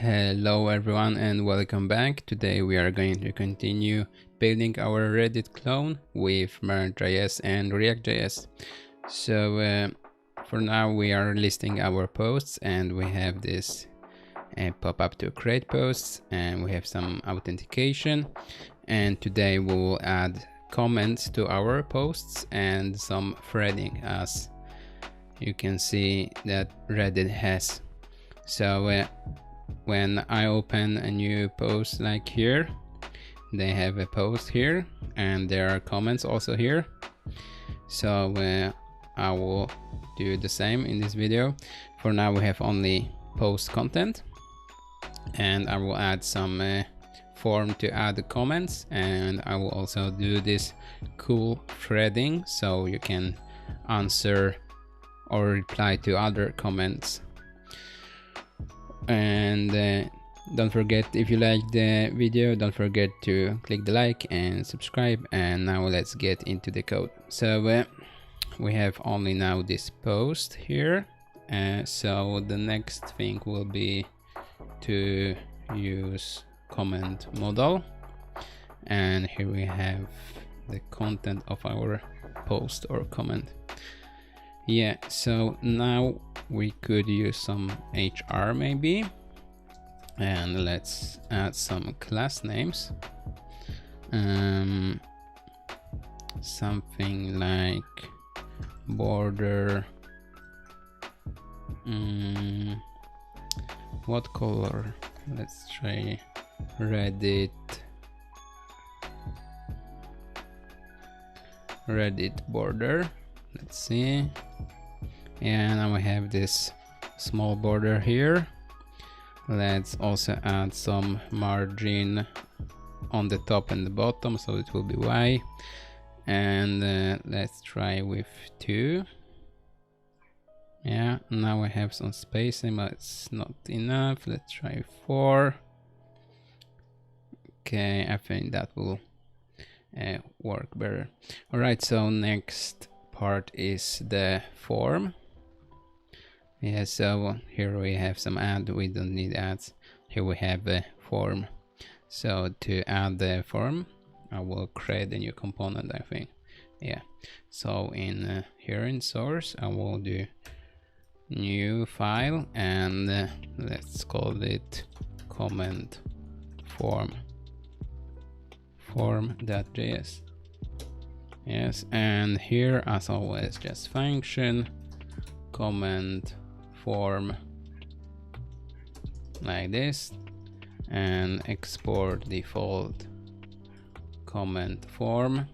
Hello everyone and welcome back. Today we are going to continue building our Reddit clone with MERN.js and react.js. So for now we are listing our posts and we have this pop-up to create posts and we have some authentication, and today we will add comments to our posts and some threading, as you can see that Reddit has. So when I open a new post like here, they have a post here and there are comments also here. So I will do the same in this video. For now we have only post content, and I will add some form to add the comments, and I will also do this cool threading so you can answer or reply to other comments. And don't forget, if you like the video, don't forget to click the like and subscribe. And now let's get into the code. So we have only now this post here, so the next thing will be to use comment model, and here we have the content of our post or comment. Yeah, so now we could use some HR maybe, and let's add some class names. Something like border. What color? Let's try Reddit border. Let's see. And now we have this small border here. Let's also add some margin on the top and the bottom, so it will be Y. And let's try with 2. Yeah, now I have some spacing, but it's not enough. Let's try 4. Okay, I think that will work better. All right, so next part is the form. Yeah, so here we have some add. We don't need ads. Here we have the form. So to add the form, I will create a new component, I think. Yeah, so in here in source, I will do new file, and let's call it comment form.js. Yes, and here as always just function comment form like this, and export default comment form,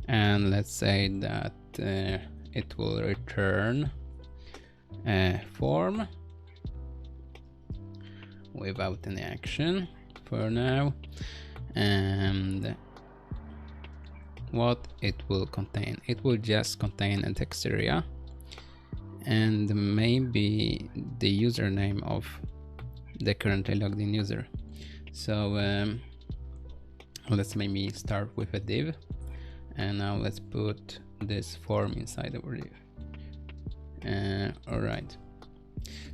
and let's say that it will return a form without any action for now. And what it will contain, it will just contain a text area and maybe the username of the currently logged in user. So let's maybe start with a div, and now let's put this form inside our div. All right,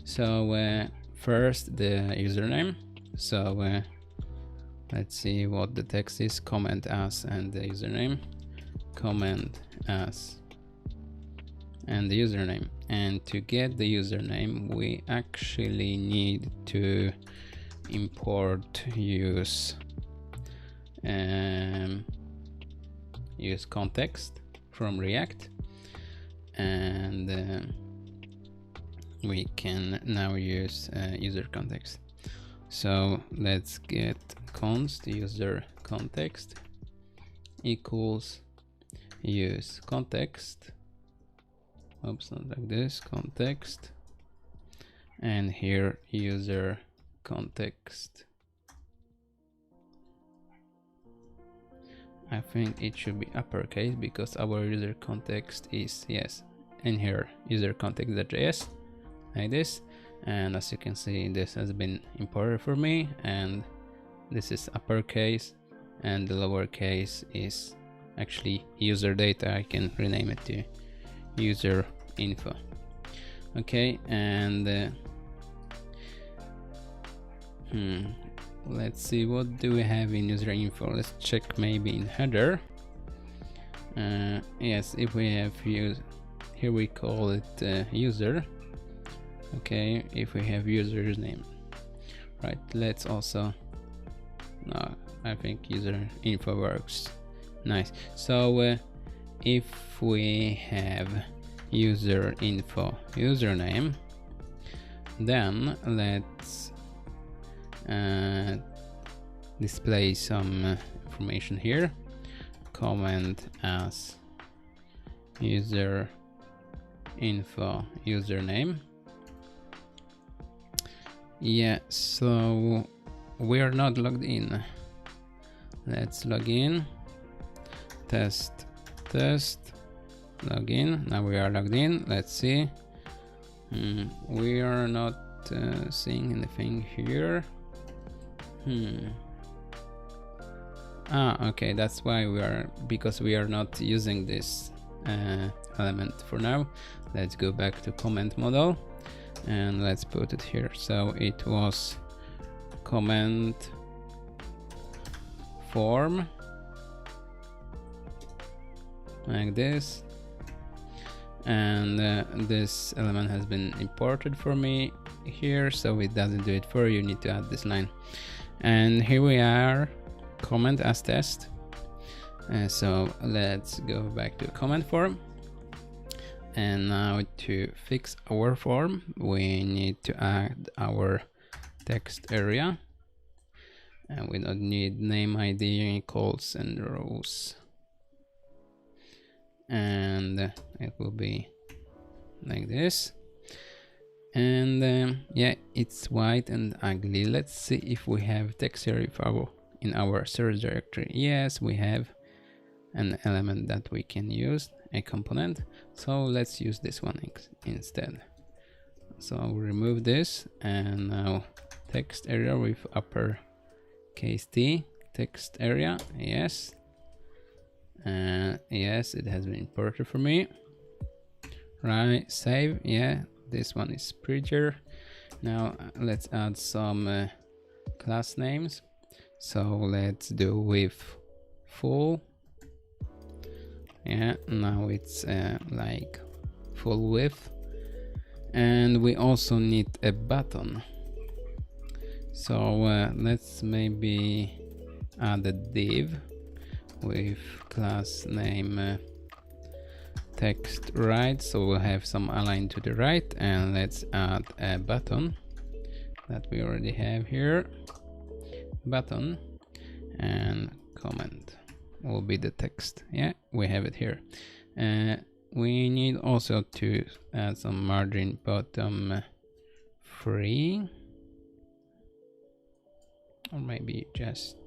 so first the username. So let's see what the text is. Comment as and the username. Comment as and the username. And to get the username, we actually need to import use context from React, and we can now use user context. So let's get const user context equals use context. Oops, not like this, context, and here user context. I think it should be uppercase because our user context is, yes, in here user context.js like this. And as you can see, this has been imported for me, and this is uppercase, and the lowercase is actually user data. I can rename it to user info. Okay, and Let's see, what do we have in user info? Let's check maybe in header. Yes, if we have here we call it user. Okay, if we have user's name, right? Let's also, no, I think user info works. Nice. So if we have user info username, then let's display some information here. Comment as user info username. Yeah, so we are not logged in. Let's log in. Test, log in. Now we are logged in. Let's see. We are not seeing anything here. Okay, that's why because we are not using this element for now. Let's go back to comment model and let's put it here. So it was comment form, like this, and this element has been imported for me here, so it doesn't do it for you. You need to add this line, and here we are, comment as test. So let's go back to comment form, and now to fix our form we need to add our text area, and we don't need name, ID, calls and rows, and it will be like this. And yeah, it's white and ugly. Let's see if we have text area in our source directory. Yes, we have an element that we can use, a component. So let's use this one instead. So I'll remove this, and now text area with uppercase T, text area, yes. Yes, it has been imported for me. Right, save. Yeah, this one is prettier. Now let's add some class names. So let's do with full. Yeah, now it's like full width. And we also need a button. So let's maybe add a div with class name text right, so we'll have some align to the right, and let's add a button that we already have here. Button, and comment will be the text. Yeah, we have it here. We need also to add some margin bottom free, or maybe just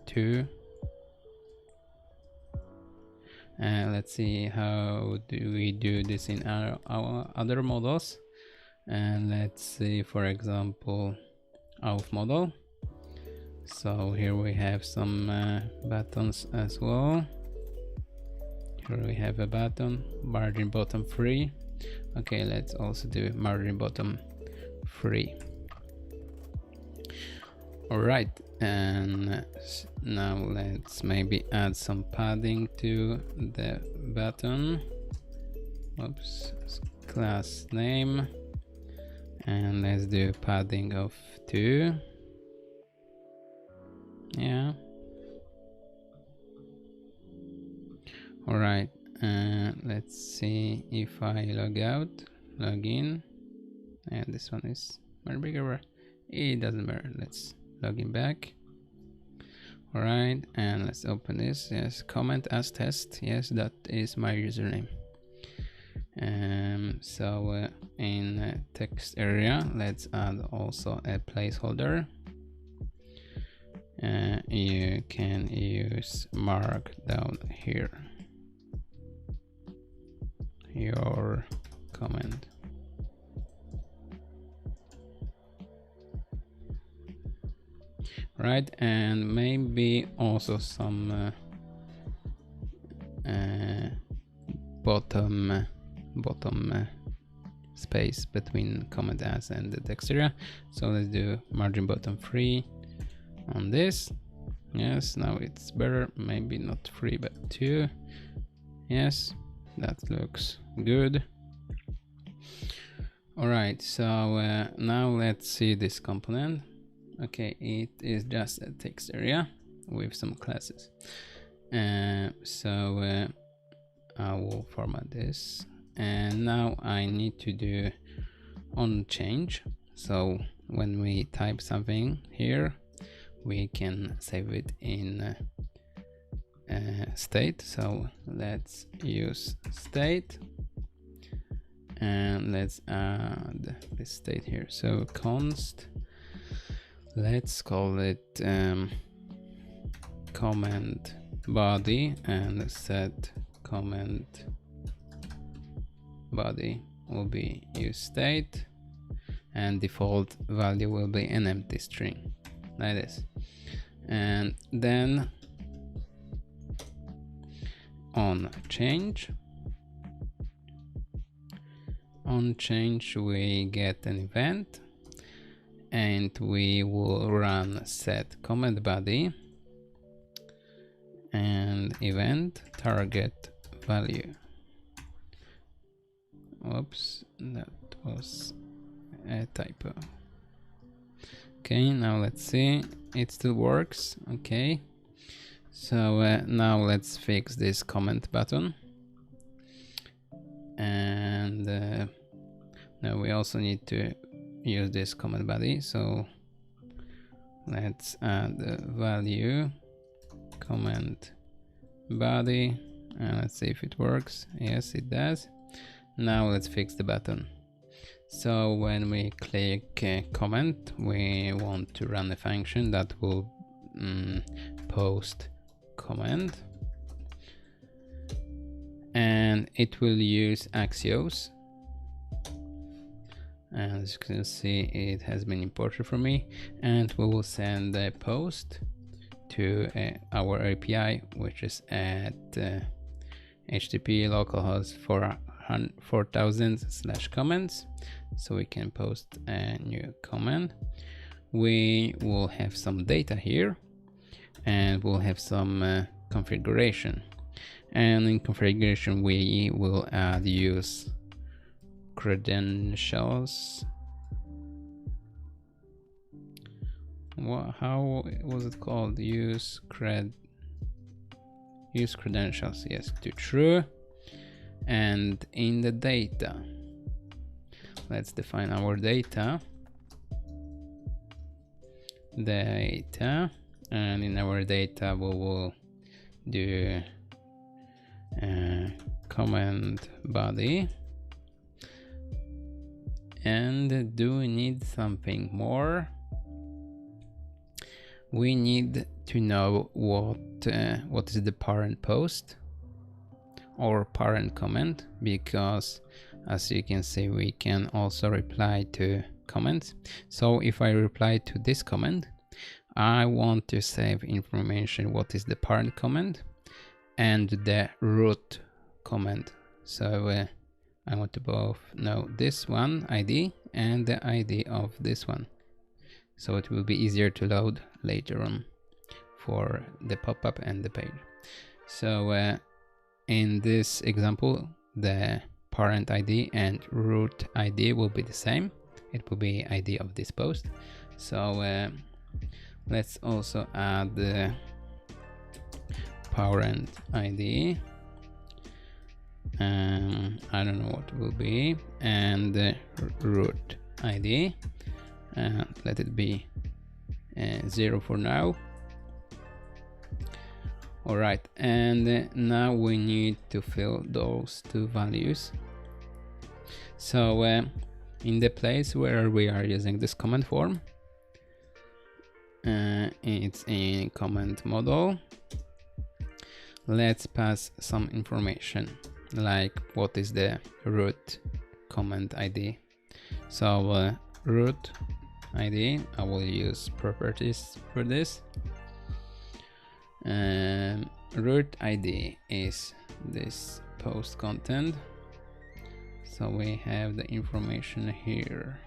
2. Let's see how do we do this in our other models. And let's see, for example, auth model. So here we have some buttons as well. Here we have a button, margin bottom free. Okay, let's also do margin bottom free. All right, and now let's maybe add some padding to the button. Oops, class name, and let's do padding of 2. Yeah. All right, let's see if I log out, log in, and this one is more bigger. It doesn't matter. Let's log in back. All right, and let's open this. Yes, comment as test. Yes, that is my username. So in text area, let's add also a placeholder. You can use Markdown here. Your comment. Right, and maybe also some bottom space between comment as and the text area. So let's do margin bottom 3 on this. Yes, now it's better. Maybe not 3 but 2. Yes, that looks good. All right, so now let's see this component. Okay, it is just a text area with some classes. So I will format this, and now I need to do on change. So when we type something here, we can save it in state. So let's use state, and let's add this state here. So const, let's call it comment body, and set comment body will be use state, and default value will be an empty string like this. And then on change we get an event, and we will run set comment body and event target value. Oops, that was a typo. Okay, now let's see, it still works. Okay, so now let's fix this comment button. And now we also need to use this comment body, so let's add the value comment body, and let's see if it works. Yes, it does. Now let's fix the button. So when we click comment, we want to run a function that will post comment, and it will use Axios. And as you can see, it has been imported for me, and we will send a post to our API, which is at http localhost 4000/comments, so we can post a new comment. We will have some data here, and we'll have some configuration, and in configuration we will add use credentials. How was it called? Use credentials, yes, to true. And in the data, let's define our data, and in our data we will do comment body. And do we need something more? We need to know what is the parent post or parent comment, because as you can see, we can also reply to comments. So if I reply to this comment, I want to save information what is the parent comment and the root comment. So I want to both know this one ID and the ID of this one, so it will be easier to load later on for the pop-up and the page. So in this example, the parent ID and root ID will be the same. It will be ID of this post. So let's also add the parent ID. I don't know what it will be, and the root ID. Let it be 0 for now. All right, and now we need to fill those two values. So in the place where we are using this comment form, it's in comment model. Let's pass some information, like what is the root comment ID. So root ID, I will use properties for this. Root ID is this post content. So we have the information here.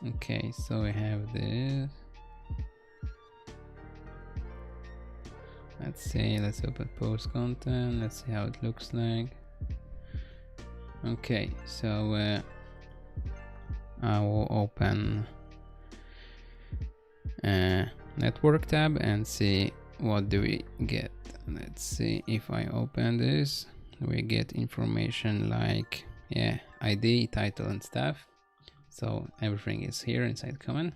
Okay, so we have this. Let's open post content. Let's see how it looks like. Okay, so I will open network tab and see what do we get. Let's see if I open this, we get information like, yeah, ID, title and stuff. So everything is here inside comment.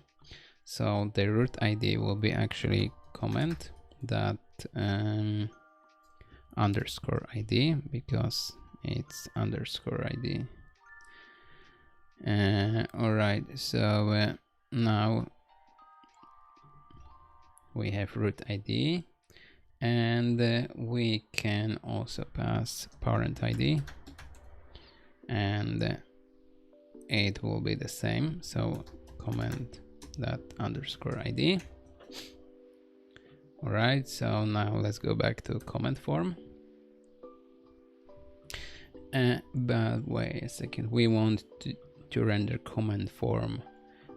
So the root ID will be actually comment that underscore ID, because it's underscore ID. All right, so now we have root ID, and we can also pass parent ID, and it will be the same. So comment that underscore ID. All right, so now let's go back to comment form. But wait a second, we want to render comment form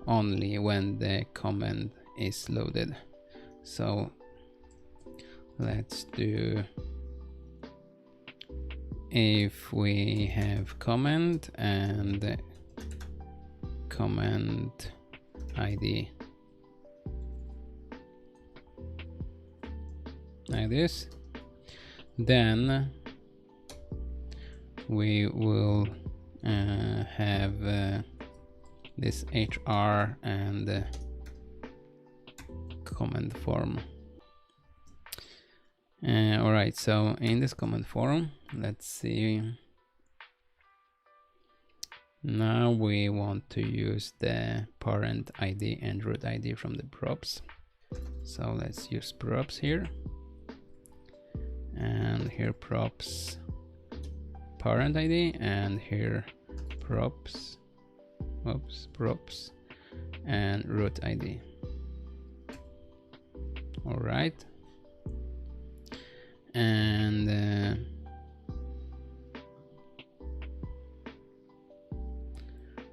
only when the comment is loaded. So let's do, if we have comment and comment ID like this, then we will have this HR and comment form. All right, so in this comment form, let's see. Now we want to use the parent ID and root ID from the props. So let's use props here. And here props parent ID, and here props, props and root ID. All right. And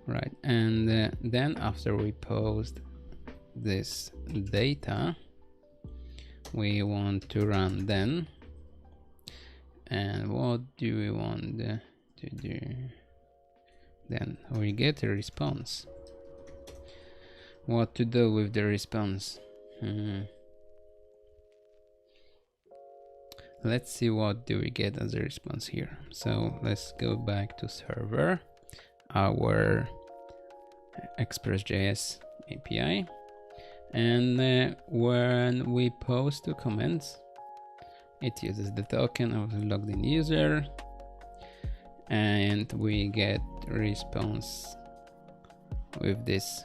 right, and then after we post this data, we want to run then. And what do we want to do? Then we get a response. What to do with the response? Let's see what do we get as a response here. So let's go back to server, our express.js API, and when we post two comments, it uses the token of the logged in user, and we get response with this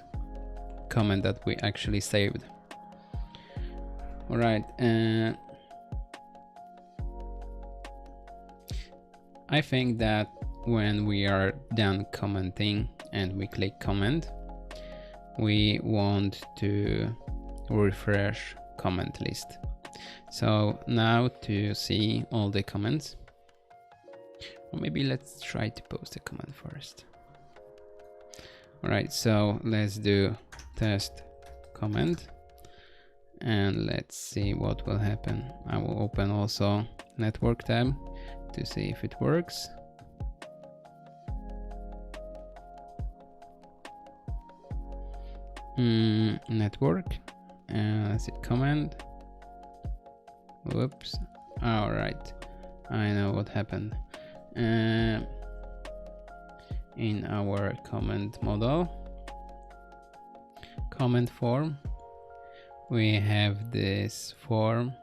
comment that we actually saved. All right, I think that when we are done commenting and we click comment, we want to refresh comment list. So now to see all the comments, or maybe let's try to post a comment first. All right, so let's do test comment and let's see what will happen. I will open also network tab to see if it works. Network, let's see comment. Whoops. All right, I know what happened. In our comment model, comment form, we have this form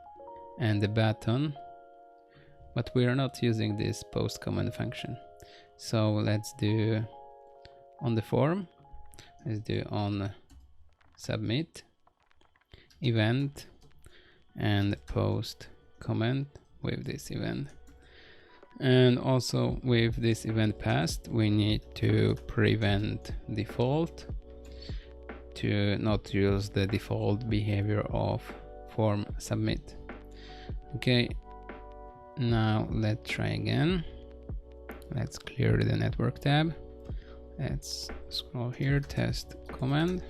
and the button, but we are not using this post comment function. So let's do on the form, let's do on submit event and post comment with this event. And also with this event passed, we need to prevent default to not use the default behavior of form submit. Okay, Now let's try again. Let's clear the network tab. Let's scroll here, test command.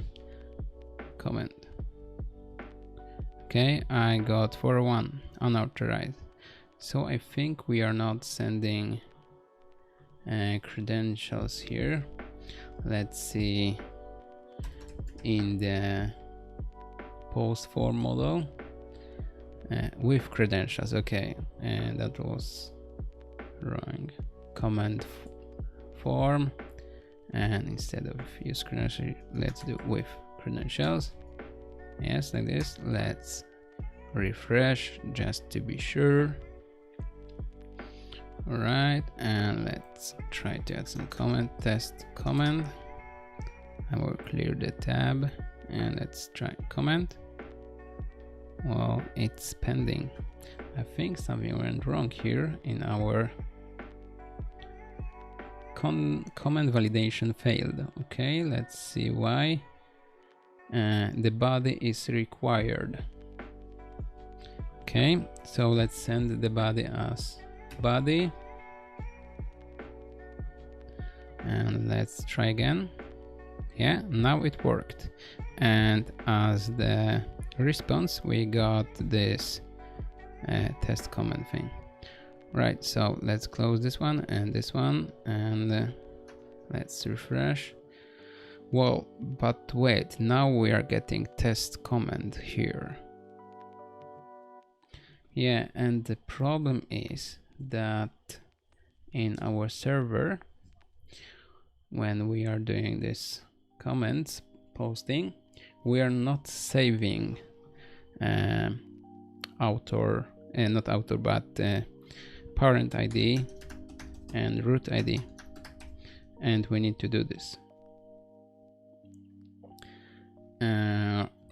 Okay, I got 401 unauthorized. So I think we are not sending credentials here. Let's see in the post form model with credentials. Okay, and that was wrong. Command form, and instead of use credentials, let's do with credentials. Yes, like this. Let's refresh just to be sure. All right, and let's try to add some comment. Test comment. I will clear the tab and let's try comment. Well, it's pending. I think something went wrong here in our comment validation failed. Okay, let's see why. The body is required. Okay, so let's send the body as body, and let's try again. Yeah, now it worked, and as the response we got this test comment thing. Right, so let's close this one and let's refresh. Well, but wait, now we are getting test comment here. Yeah, and the problem is that in our server, when we are doing this comments posting, we are not saving parent ID and root ID, and we need to do this.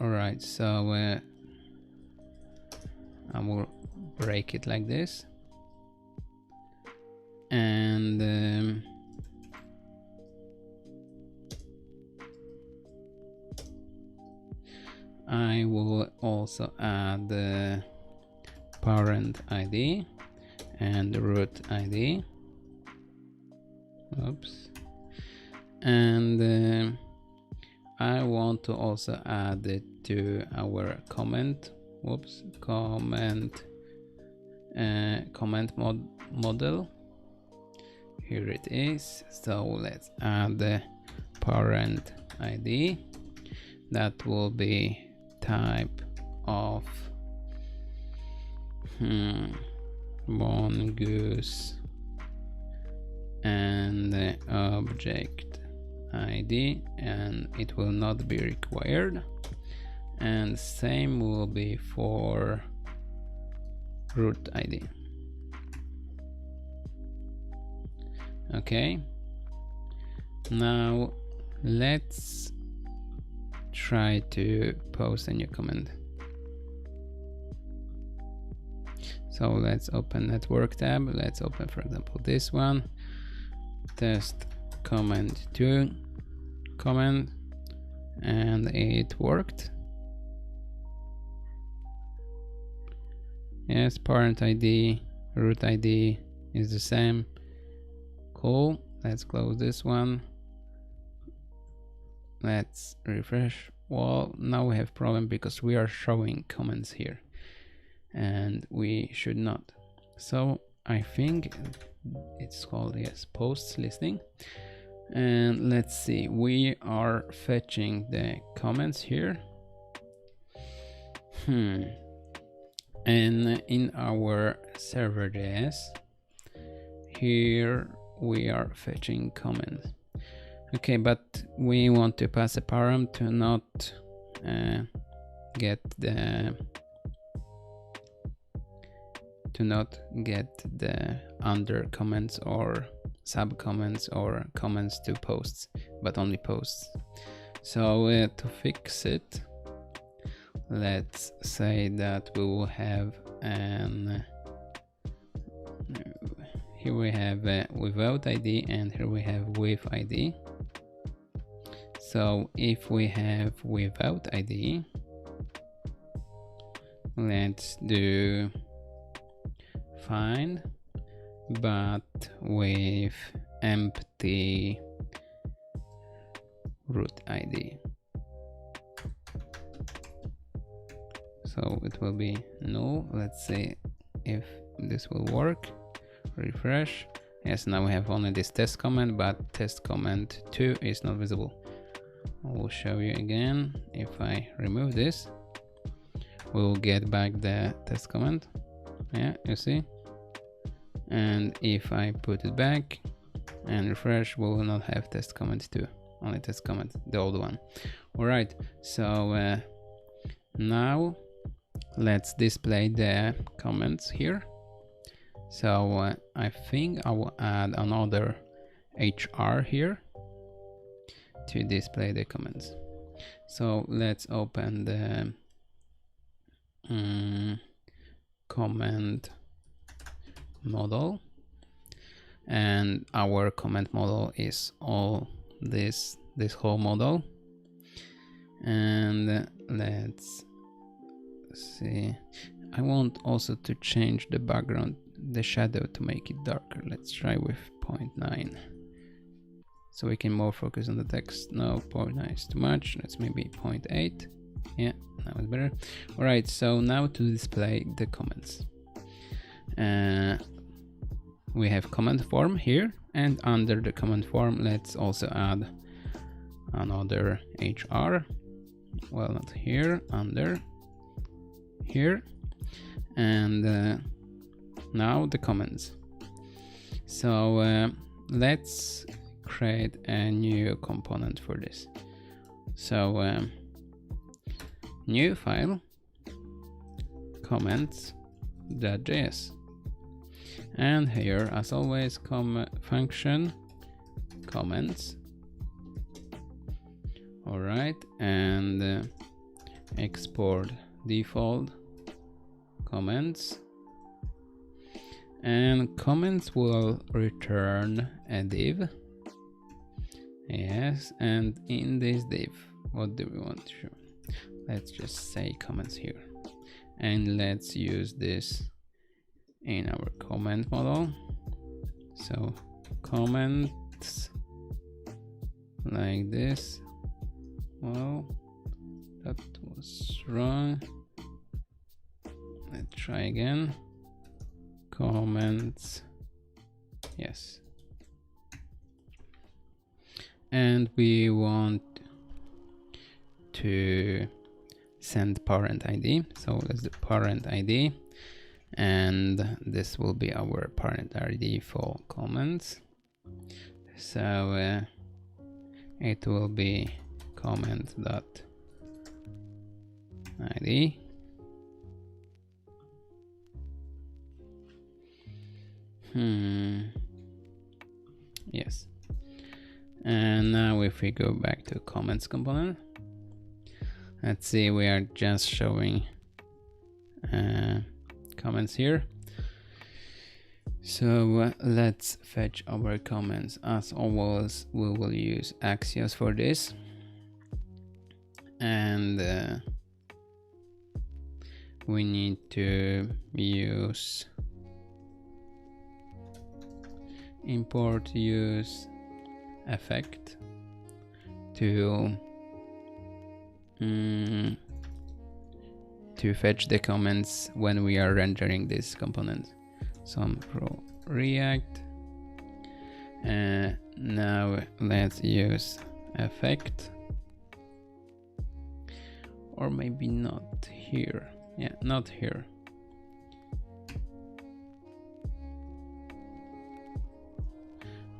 All right, so I will break it like this, and I will also add the parent ID and root ID. Oops. And I want to also add it to our comment. Whoops, comment model. Here it is. So let's add the parent ID. That will be type of mongoose, and the object ID, and it will not be required, and same will be for root ID. Okay, now let's try to post a new comment. So let's open network tab. Let's open, for example, this one, test comment 2 comment, and it worked. Yes, parent ID, root ID is the same. Cool. Let's close this one. Let's refresh. Well, now we have problem because we are showing comments here and we should not. So I think it's called, yes, posts listing. And let's see, we are fetching the comments here. And in our server.js, here we are fetching comments. Okay, but we want to pass a param to not get the under comments or sub comments or comments to posts, but only posts. So to fix it, let's say that we will have an here we have without ID, and here we have with ID. So if we have without ID, let's do find, but with empty root ID. So it will be null. Let's see if this will work. Refresh. Yes, now we have only this test comment, but test comment 2 is not visible. I will show you again. If I remove this, we will get back the test comment. Yeah, you see. And if I put it back and refresh, we will not have test comment 2, only test comment, the old one. All right, so now let's display the comments here. So I think I will add another HR here to display the comments. So let's open the comment model, and our comment model is all this whole model. And let's see, I want also to change the background, the shadow, to make it darker. Let's try with 0.9 so we can more focus on the text. No, 0.9 is too much. Let's maybe 0.8. Yeah, now it's better. All right, so now to display the comments, we have comment form here, and under the comment form let's also add another HR. Well, not here, under here. And now the comments. So let's create a new component for this. So new file, comments.js, and here as always function comments. All right, and export default comments, and comments will return a div. Yes, and in this div, what do we want to show? Let's just say comments here, and let's use this in our comment model. So comments like this. Well, that was wrong. Let's try again. Comments, yes. And we want to send parent ID. So that's the parent ID, and this will be our parent ID for comments. So it will be comment.id. Yes. And now if we go back to comments component, let's see, we are just showing comments here. So let's fetch our comments. As always, we will use Axios for this, and we need to use import use effect to fetch the comments when we are rendering this component. So I'm pro react, and now let's use effect, or maybe not here. Yeah, not here.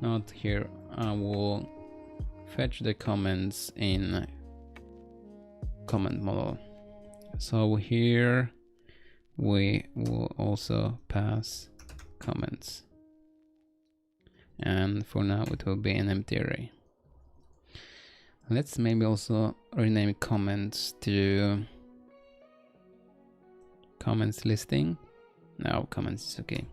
Not here. I will fetch the comments in comment model. So here we will also pass comments, and for now it will be an empty array. Let's maybe also rename comments to comments listing. No, comments is okay.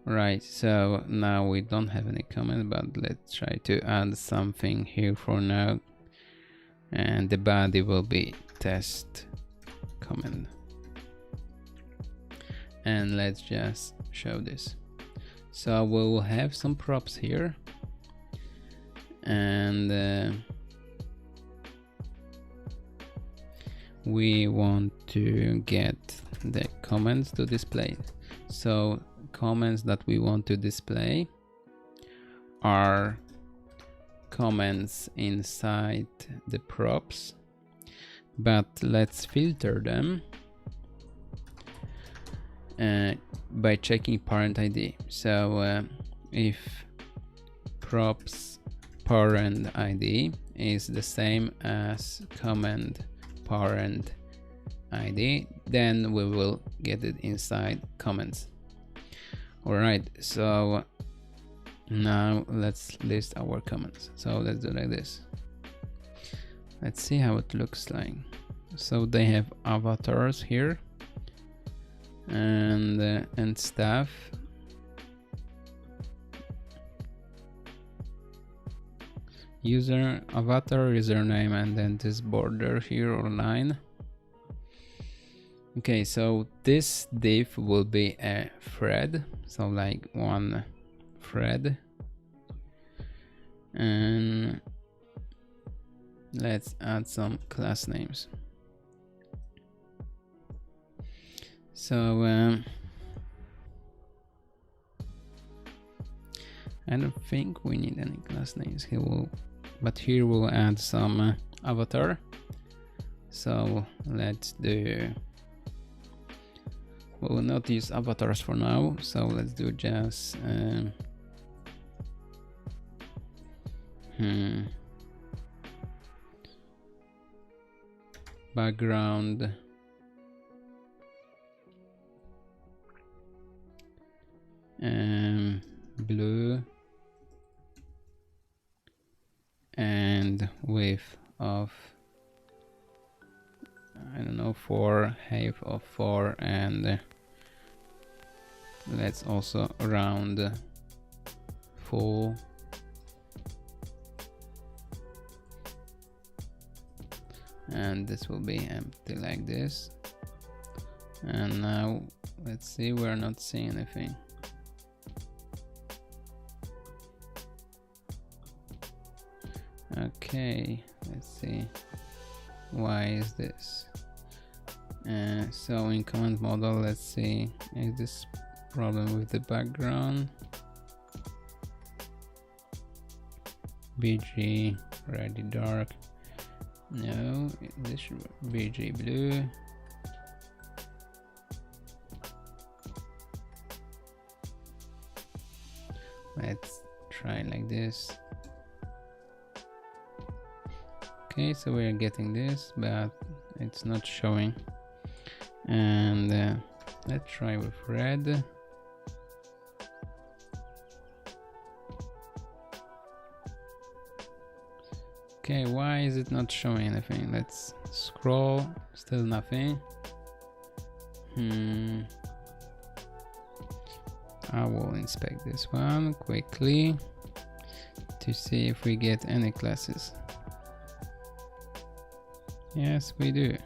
Right, so now we don't have any comment, but let's try to add something here for now, and the body will be test comment. And let's just show this. So we will have some props here, and we want to get the comments to display. So comments that we want to display are comments inside the props, but let's filter them by checking parent ID. So if props parent ID is the same as comment parent ID, then we will get it inside comments. All right, so now let's list our comments. So let's do like this. Let's see how it looks like. So they have avatars here and stuff. User avatar, username, and then this border here or line. Okay, so this div will be a thread, so like one thread, and let's add some class names. So I don't think we need any class names here, but here we'll add some avatar. So let's do, we will not use avatars for now, so let's do just background blue and width of, I don't know, 4, height of 4, and let's also round full. And this will be empty like this. And now let's see, we're not seeing anything. Okay, let's see, why is this? So in command model, let's see, is this problem with the background? BG ready dark, no, this should be BG blue. Let's try like this. Okay, so we're getting this, but it's not showing. And let's try with red. Okay, why is it not showing anything? Let's scroll, still nothing. I will inspect this one quickly to see if we get any classes. Yes, we do.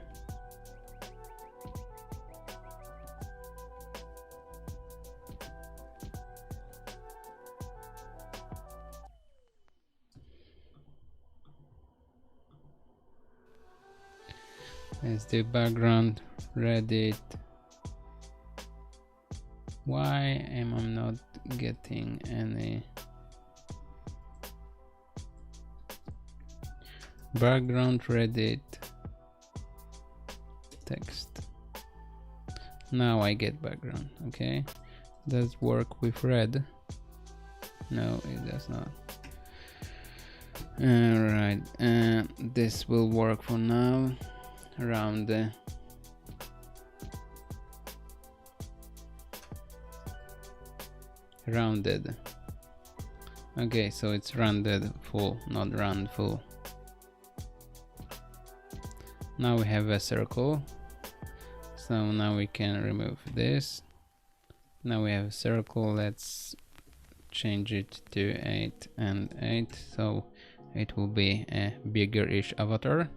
Let's do background, Reddit. Why am I not getting any background Reddit text? Now I get background. Okay, does work with red? No, it does not. Alright, this will work for now. Around the rounded. Okay, so it's rounded full, not round full. Now we have a circle, so now we can remove this. Now we have a circle. Let's change it to 8 and 8, so it will be a bigger-ish avatar.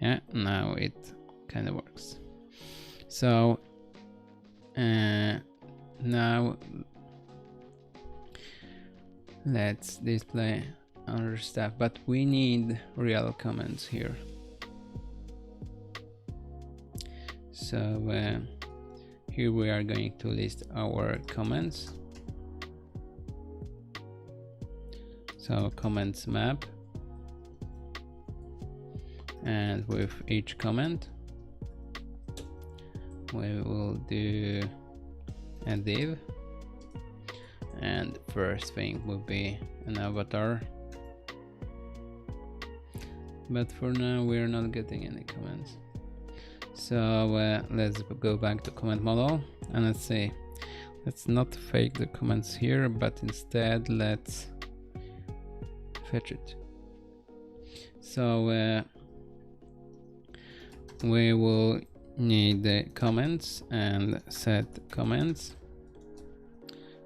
Yeah, now it kind of works. So Now let's display other stuff, but we need real comments here. So here we are going to list our comments. So comments map, and with each comment we will do a div, and first thing will be an avatar, but for now we're not getting any comments. So let's go back to comment model, and let's see, let's not fake the comments here, but instead let's fetch it. So we will need the comments and set comments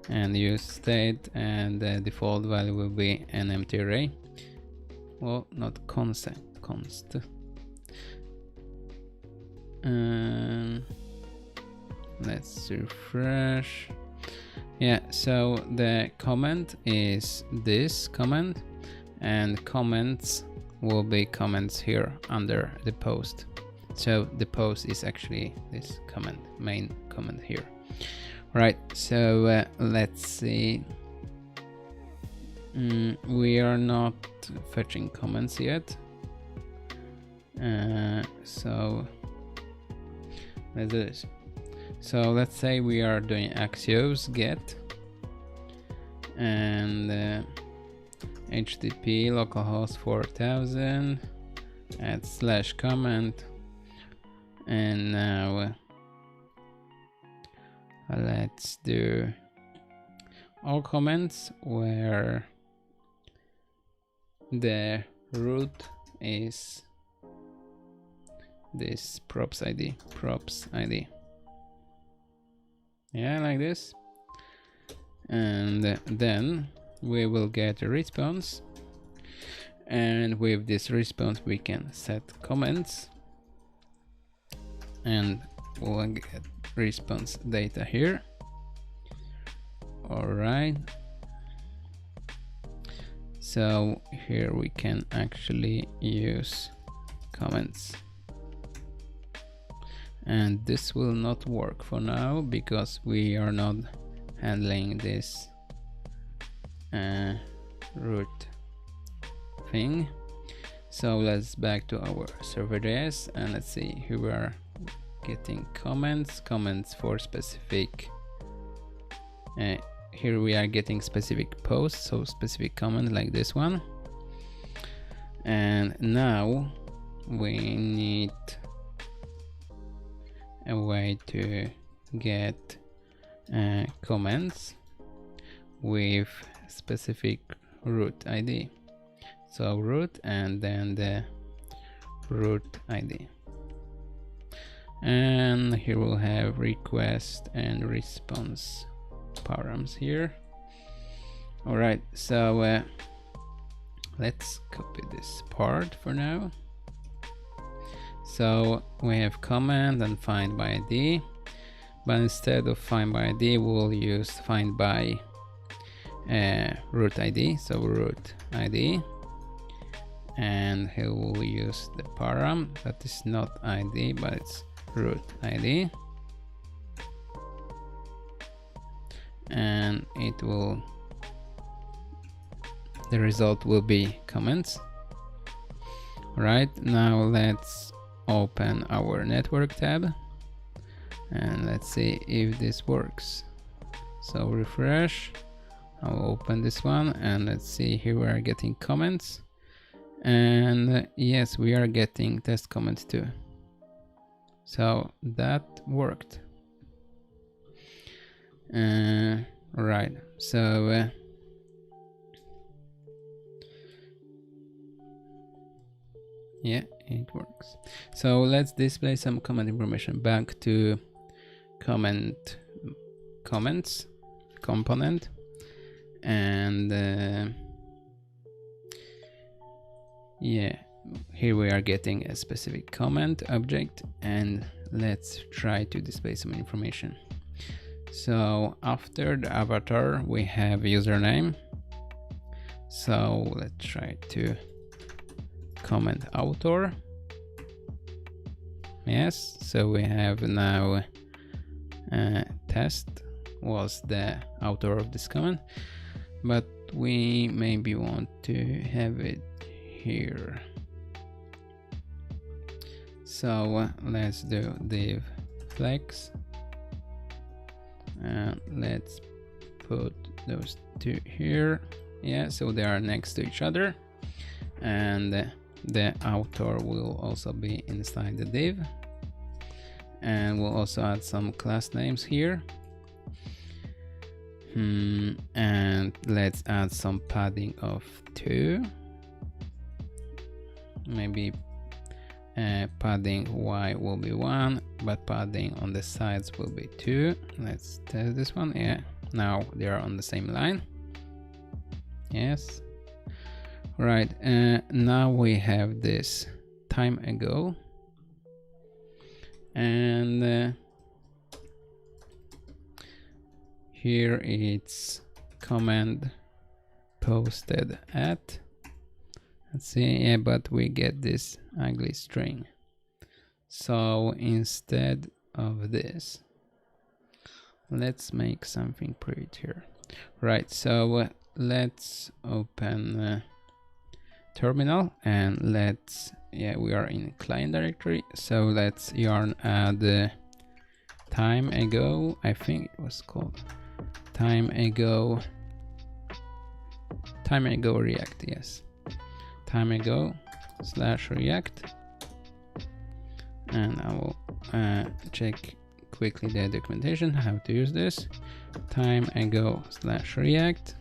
and use state, and the default value will be an empty array. Well, not const. Let's refresh. Yeah, so the comment is this comment, and comments will be comments here under the post. So the post is actually this comment, main comment here. Right, so let's see. We are not fetching comments yet. So let's do this. So let's say we are doing axios get, and http localhost 4000 / comment, and now let's do all comments where the root is this props id. Yeah, like this. And then we will get a response, and with this response we can set comments, and we'll get response data here. All right, so here we can actually use comments, and this will not work for now because we are not handling this root thing. So let's back to our server.js, and let's see, here we are getting comments for specific here we are getting specific posts, so specific comment like this one. And now we need a way to get comments with specific root ID. So root, and then the root ID. And here we'll have request and response params here. All right, so let's copy this part for now. So we have comment and find by ID, but instead of find by ID we'll use find by root ID. So root ID, and here we'll use the param that is not ID but it's root ID, and it will, the result will be comments. Right, now let's open our network tab and let's see if this works. So refresh, I'll open this one, and let's see, here we are getting comments, and yes, we are getting test comments too. So that worked. Right, so yeah, it works. So let's display some comment information. Back to comments component, and yeah, here we are getting a specific comment object, and let's try to display some information. So after the avatar, we have username. So let's try to comment author. Yes, so we have now test was the author of this comment, but we maybe want to have it here. So let's do div flex. Let's put those two here. Yeah, so they are next to each other, and the author will also be inside the div, and we'll also add some class names here. And let's add some padding of 2. Maybe padding y will be 1, but padding on the sides will be 2. Let's test this one. Yeah, now they are on the same line. Yes. Right, now we have this time ago, and here it's comment posted at. Let's see, yeah, but we get this ugly string. So instead of this, let's make something prettier. Right, so let's open terminal, and let's, yeah, we are in client directory, so let's yarn add time ago. I think it was called time ago react. Yes, time ago /react, and I will check quickly the documentation how to use this. Time ago /react.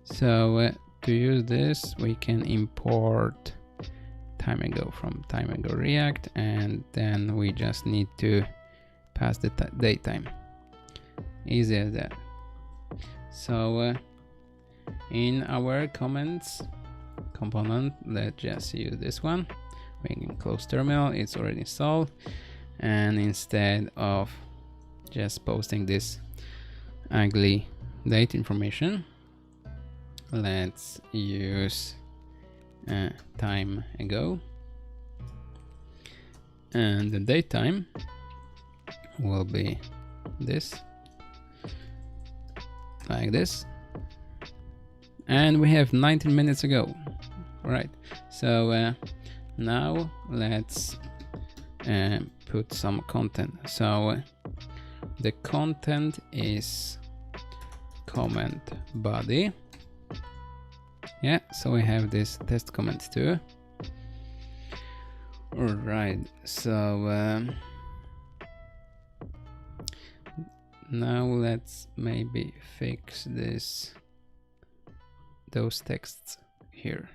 So to use this, we can import time ago from time ago react, and then we just need to pass the date time. Easy as that. So in our comments component, let's just use this one. We can close terminal, it's already installed, and instead of just posting this ugly date information, let's use time ago, and the date time will be this, like this, and we have 19 minutes ago. Right, so now let's put some content. So the content is comment body. Yeah, so we have this test comment too. All right, so now let's maybe fix those texts here.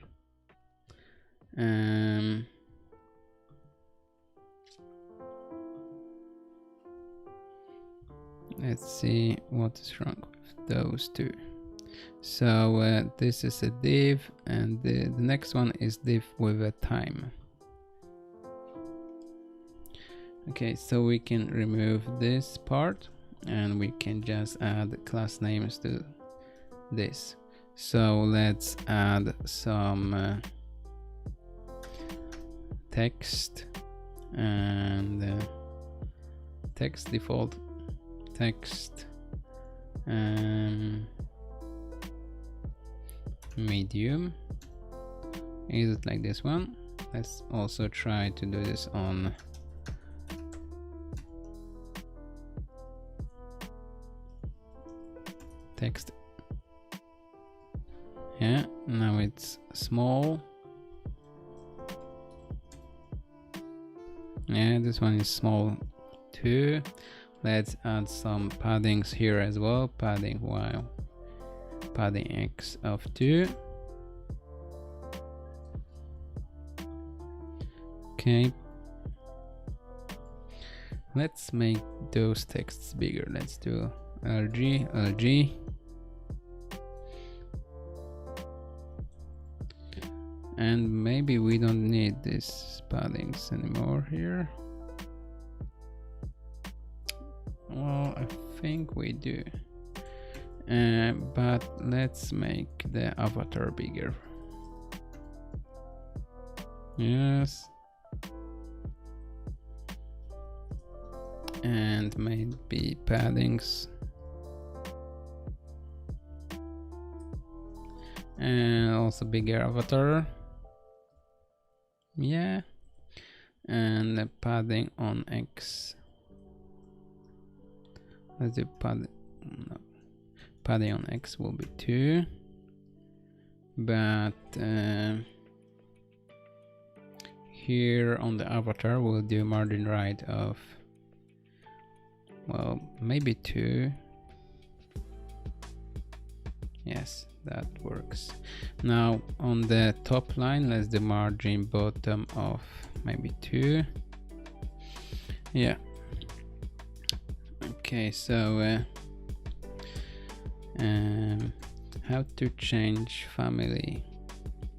Let's see what is wrong with those two. So this is a div, and the next one is div with a time. Okay, so we can remove this part, and we can just add class names to this. So let's add some text, and text default text, medium. Is it like this one? Let's also try to do this on text. Yeah, now it's small. Yeah, this one is small too. Let's add some paddings here as well. Padding y, padding x of 2. Okay. Let's make those texts bigger. Let's do LG. And maybe we don't need these paddings anymore here. Well, I think we do. But let's make the avatar bigger. Yes. And maybe paddings. And also bigger avatar. Yeah. And the padding on X. Let's do padding. No. Padding on X will be 2. But here on the avatar we'll do margin right of, well, maybe 2. Yes, that works. Now on the top line, let's do margin bottom of maybe 2. Yeah. Okay, so how to change family,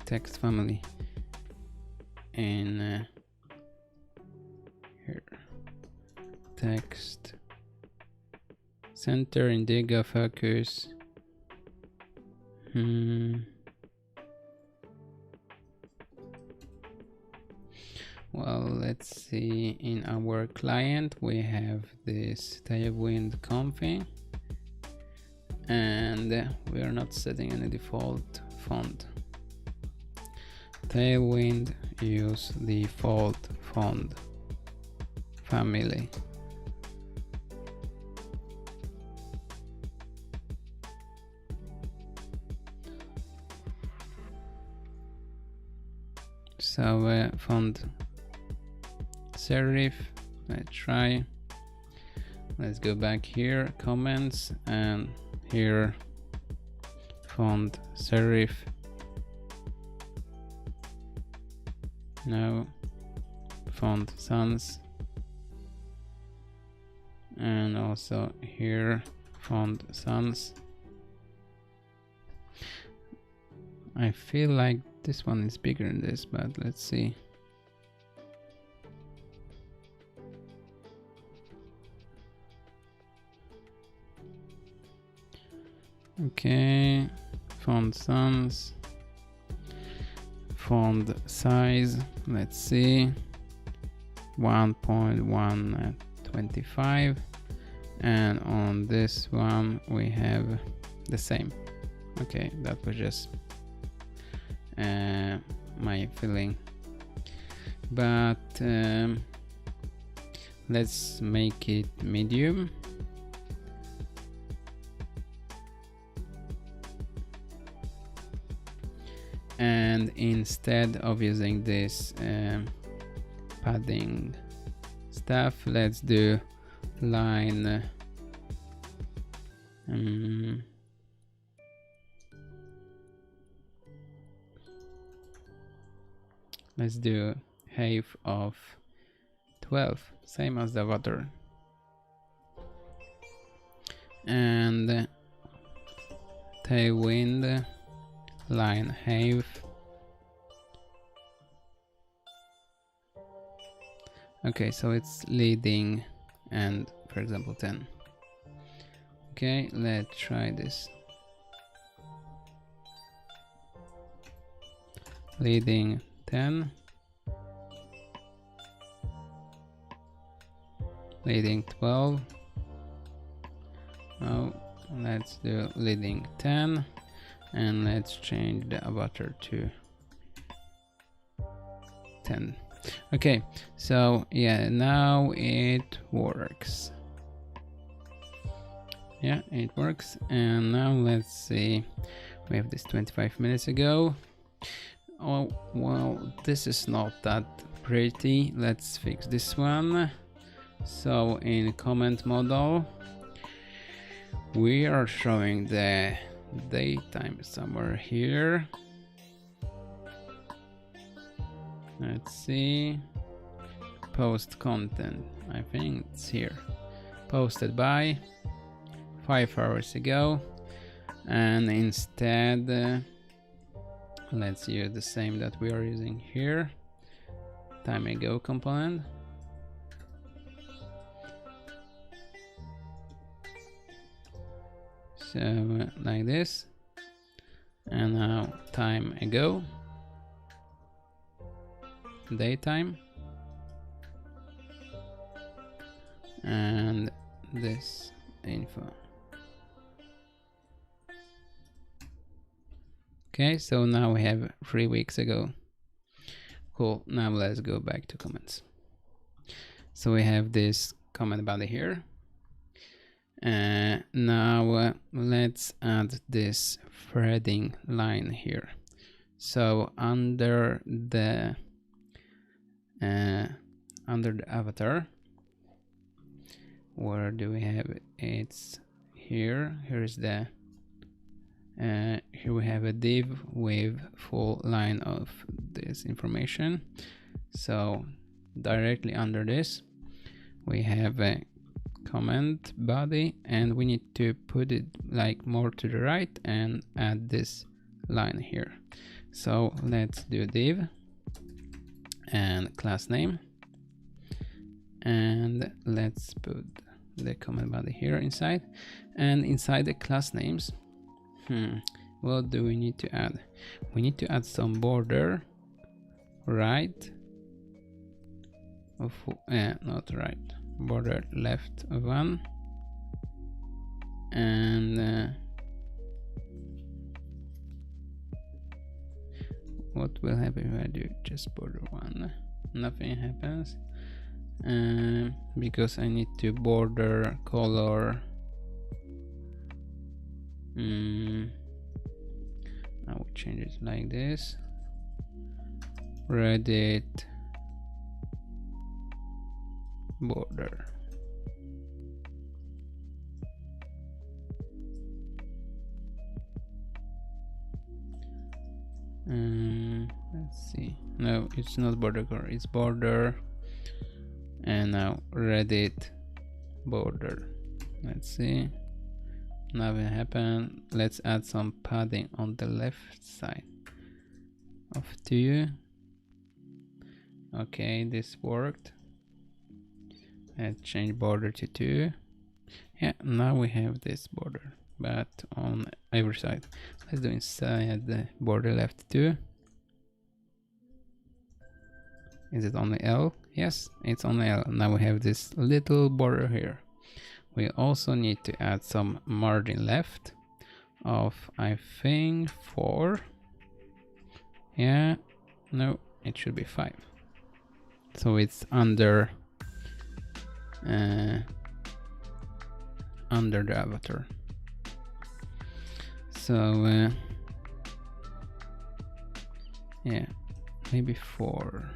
text family in here, text center, indigo, focus. Well, let's see. In our client we have this tailwind config, and we are not setting any default font. Tailwind use default font family. So font serif, let's try. Let's go back here, comments, and here font serif. No, font sans, and also here font sans. I feel like this one is bigger than this, but let's see. Okay, font sans, font size, let's see, 1.125, and on this one we have the same. Okay, that was just my feeling, but let's make it medium. And instead of using this padding stuff, let's do line let's do height of 12, same as the avatar, and tailwind line height. Okay, so it's leading and, for example, 10. Okay, let's try this. Leading 10, leading 12. Now let's do leading 10, and let's change the avatar to 10. Okay, so yeah, now it works. Yeah, it works. And now let's see, we have this 25 minutes ago. Oh, well, this is not that pretty. Let's fix this one. So in comment model, we are showing the datetime somewhere here. Let's see, post content, I think it's here, posted by 5 hours ago, and instead let's use the same that we are using here, time ago component. So like this, and now time ago, daytime, and this info. Okay, so now we have 3 weeks ago. Cool, now let's go back to comments. So we have this comment body here. Now let's add this threading line here. So under the avatar, where do we have it? It's here. Here's the here we have a div with full line of this information. So directly under this we have a comment body, and we need to put it like more to the right and add this line here. So let's do div and class name, and let's put the comment body here inside, and inside the class names, what do we need to add? We need to add some border right of not right, border left of 1, and what will happen if I do just border 1? Nothing happens, because I need to border color. I will change it like this. Reddit border. Let's see. No, it's not border color, it's border. And now Reddit border. Let's see. Nothing happened. Let's add some padding on the left side of 2. Okay, this worked. Let's change border to 2. Yeah, now we have this border, but on every side. Let's do inside the border left 2. Is it only L? Yes, it's only L. Now we have this little border here. We also need to add some margin left of, I think, 4. Yeah, no, it should be 5. So it's under the avatar. So yeah, maybe 4.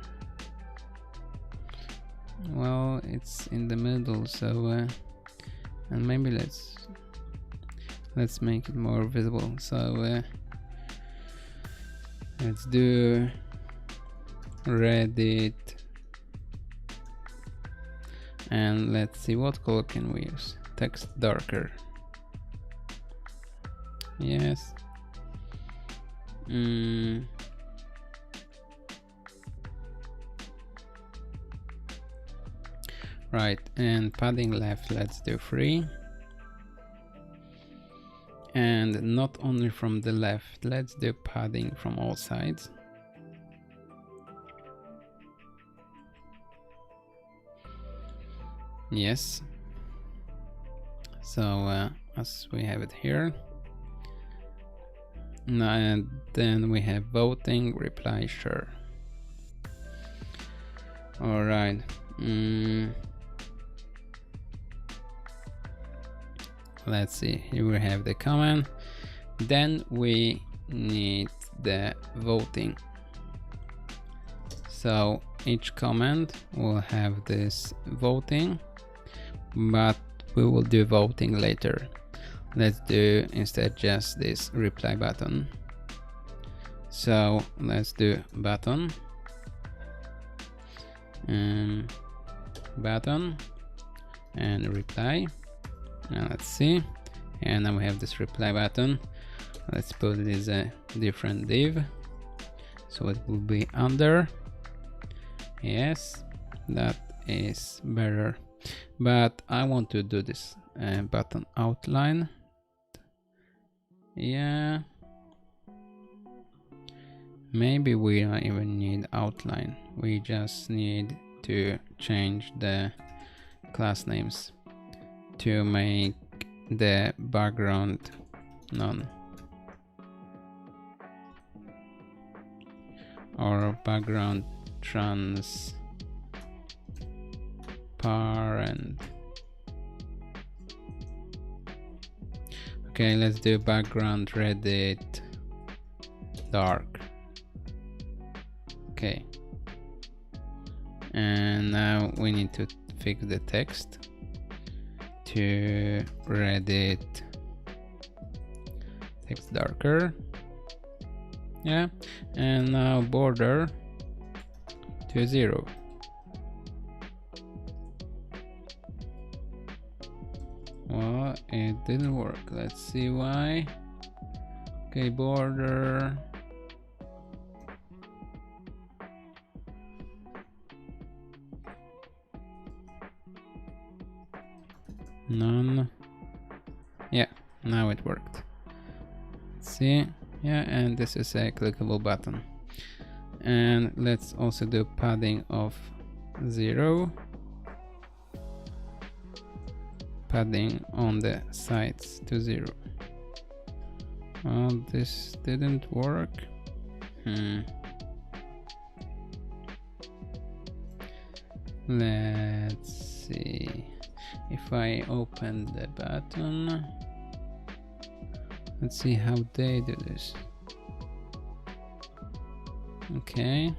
Well, it's in the middle, so and maybe let's make it more visible. So let's do Reddit, and let's see what color can we use. Text darker. Yes. Right, and padding left, let's do 3. And not only from the left, let's do padding from all sides. Yes. So as we have it here. And then we have voting, reply, share. All right. Let's see, here we have the comment. Then we need the voting. So each comment will have this voting, but we will do voting later. Let's do instead just this reply button. So let's do button, button and reply. Now let's see, and now we have this reply button. Let's put it as a different div, so it will be under. Yes, that is better, but I want to do this button outline. Yeah, maybe we don't even need outline. We just need to change the class names to make the background none or background transparent. Okay, let's do background Reddit dark. Okay, and now we need to fix the text to Reddit text darker. Yeah, and now border to 0. Well, it didn't work. Let's see why. Okay, border. None. Yeah, now it worked. Let's see. Yeah, and this is a clickable button. And let's also do padding of 0. Padding on the sides to 0. Well, this didn't work. Let's see. If I open the button, let's see how they do this. Okay,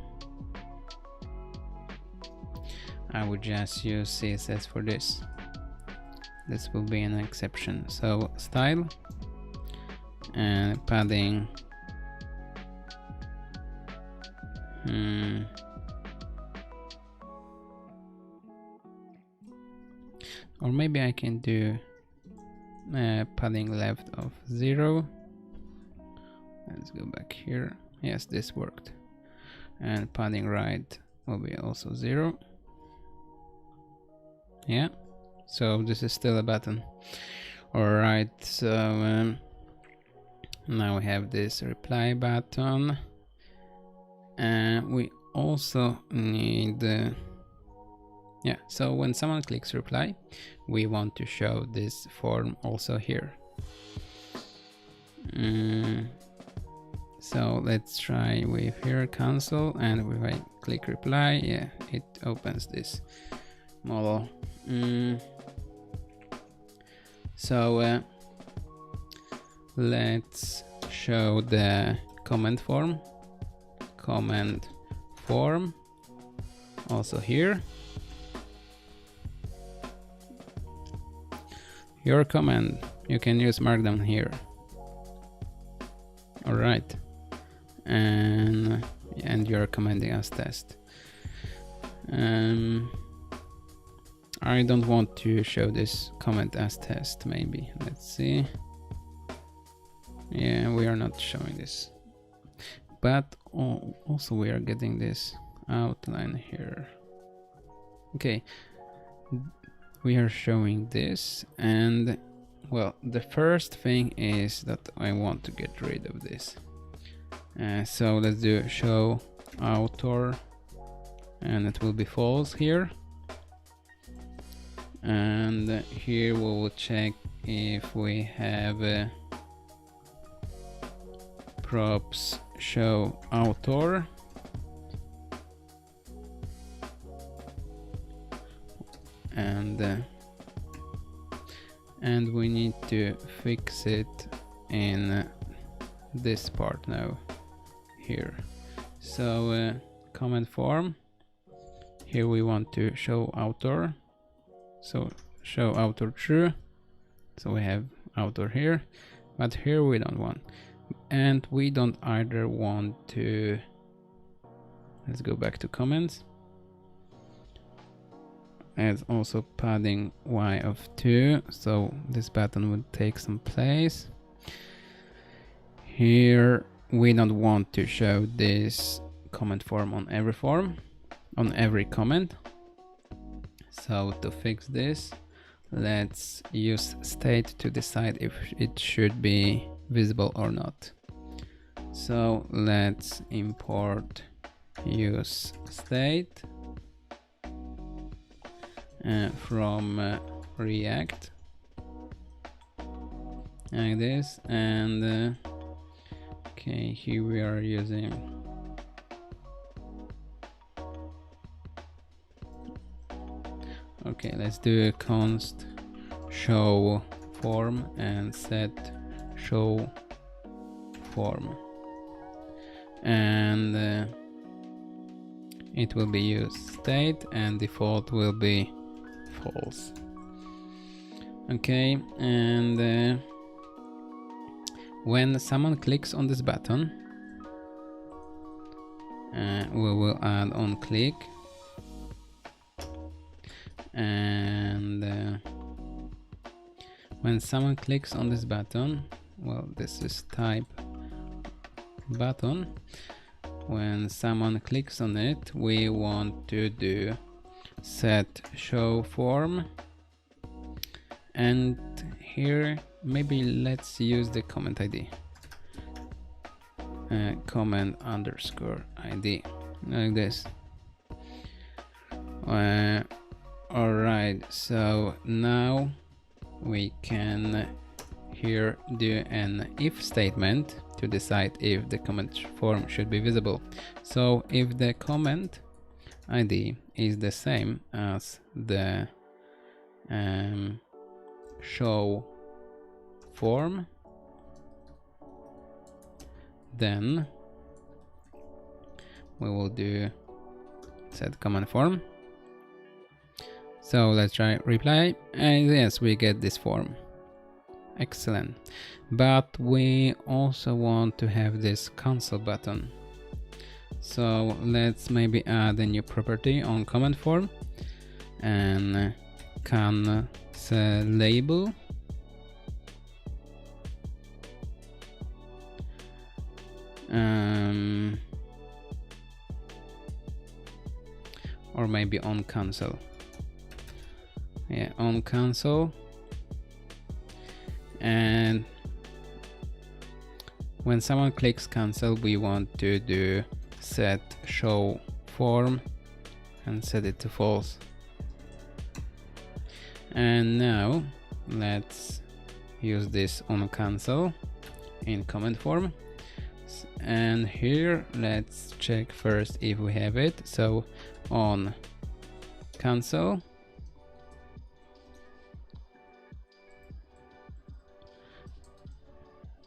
I would just use CSS for this. This will be an exception. So style and padding. Or maybe I can do padding left of 0. Let's go back here. Yes, this worked. And padding right will be also 0. Yeah, so this is still a button. Alright, so now we have this reply button. And we also need yeah, so when someone clicks reply, we want to show this form also here. So let's try with here console, and if I click reply, yeah, it opens this model. So let's show the comment form also here. Your comment, you can use Markdown here. All right, and you're commenting as test. I don't want to show this comment as test. Maybe let's see. Yeah, we are not showing this, but also we are getting this outline here. Okay, we are showing this, and well, the first thing is that I want to get rid of this. So let's do show author, and it will be false here. And here we will check if we have props show author. And we need to fix it in this part now here. So comment form, here we want to show author, so show author true, so we have author here, but here we don't want, and we don't either want to, let's go back to comments, and also padding y of 2, so this button would take some place. Here we don't want to show this comment form on every form, on every comment. So to fix this, let's use state to decide if it should be visible or not. So let's import use state from React like this, and okay, here we are using okay, let's do const show form and set show form, and it will be use state and default will be false. Okay, and when someone clicks on this button, we will add on click, and when someone clicks on this button, well, this is type button. When someone clicks on it, we want to do set show form, and here maybe let's use the comment ID, comment underscore ID, like this. All right, so now we can here do an if statement to decide if the comment form should be visible. So if the comment ID is the same as the show form, then we will do set comment form. So let's try reply, and yes, we get this form. Excellent. But we also want to have this cancel button. So let's maybe add a new property on comment form, and cancel label. Or maybe on cancel. Yeah, on cancel. And when someone clicks cancel, we want to do set show form and set it to false. And now let's use this on cancel in comment form, and here let's check first if we have it. So on cancel,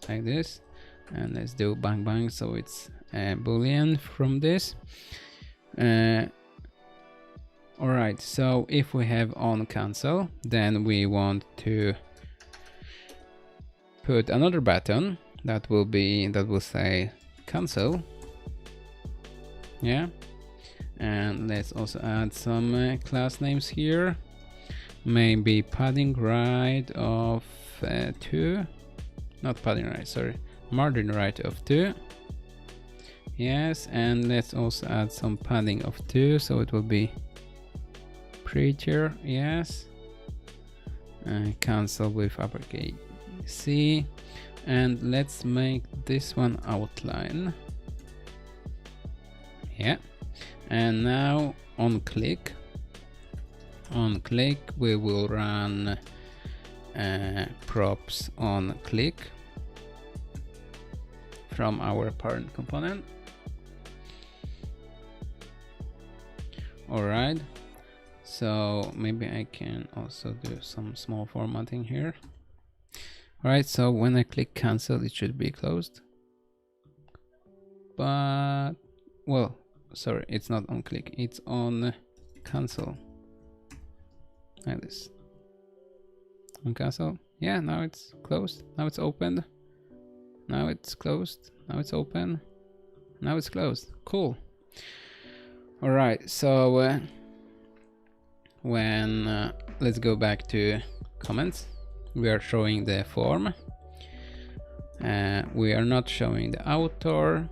like this, and let's do bang bang, so it's a boolean from this. All right, so if we have on cancel, then we want to put another button that will say cancel. Yeah, and let's also add some class names here, maybe padding right of 2, not padding right, sorry, margin right of 2. Yes, and let's also add some padding of 2, so it will be prettier. Yes, cancel with uppercase C, and let's make this one outline. Yeah, and now on click we will run props on click from our parent component. All right, so maybe I can also do some small formatting here. All right, so when I click cancel, it should be closed, but well, sorry, it's not on click, it's on cancel, like this. On cancel, yeah, now it's closed, now it's opened, now it's closed, now it's open, now it's closed. Cool. All right, so when let's go back to comments. We are showing the form, we are not showing the author,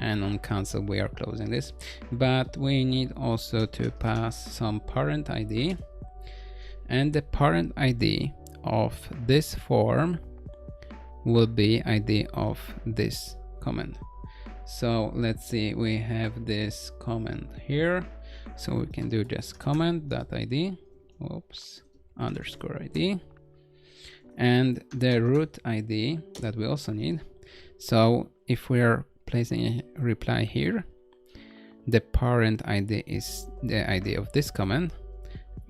and on cancel we are closing this, but we need also to pass some parent ID, and the parent ID of this form will be ID of this comment. So let's see, we have this comment here, so we can do just comment.id, oops, underscore ID, and the root ID that we also need. So if we are placing a reply here, the parent ID is the ID of this comment,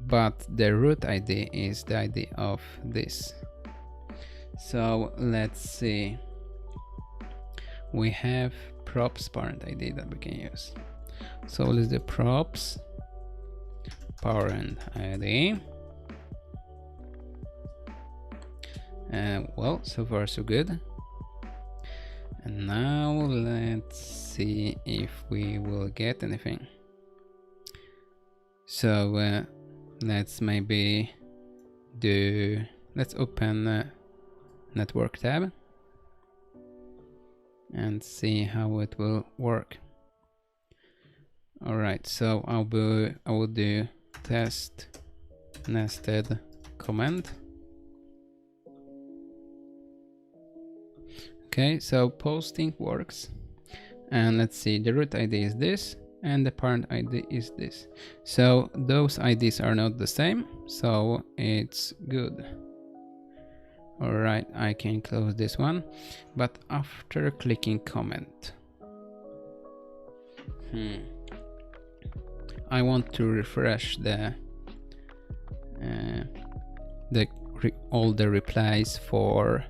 but the root ID is the ID of this. So let's see, we have props parent ID that we can use. So let's do props parent ID. Well, so far so good. And now let's see if we will get anything. So let's maybe let's open network tab and see how it will work. All right, so I will do test nested comment. Okay, so posting works, and let's see, the root ID is this and the parent ID is this. So those IDs are not the same, so it's good. All right, I can close this one, but after clicking comment, I want to refresh all the replies for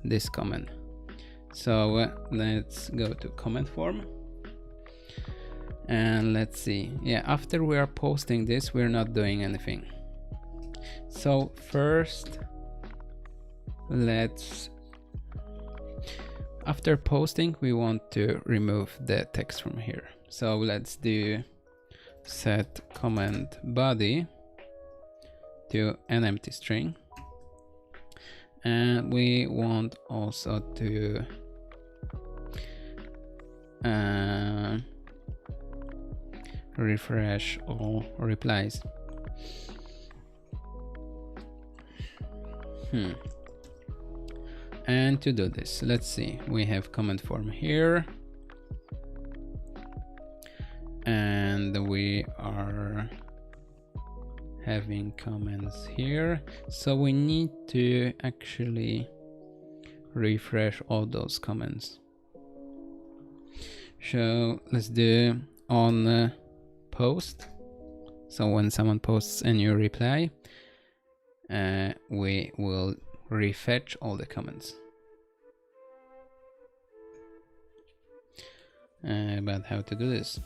this comment. So let's go to comment form and let's see. Yeah, after we are posting this, we're not doing anything. So first, after posting, we want to remove the text from here. So let's do set comment body to an empty string, and we want also to refresh all replies. And to do this, let's see, we have comment form here, and we are having comments here, so we need to actually refresh all those comments. So let's do on post. So when someone posts a new reply, we will refetch all the comments. But how to do this?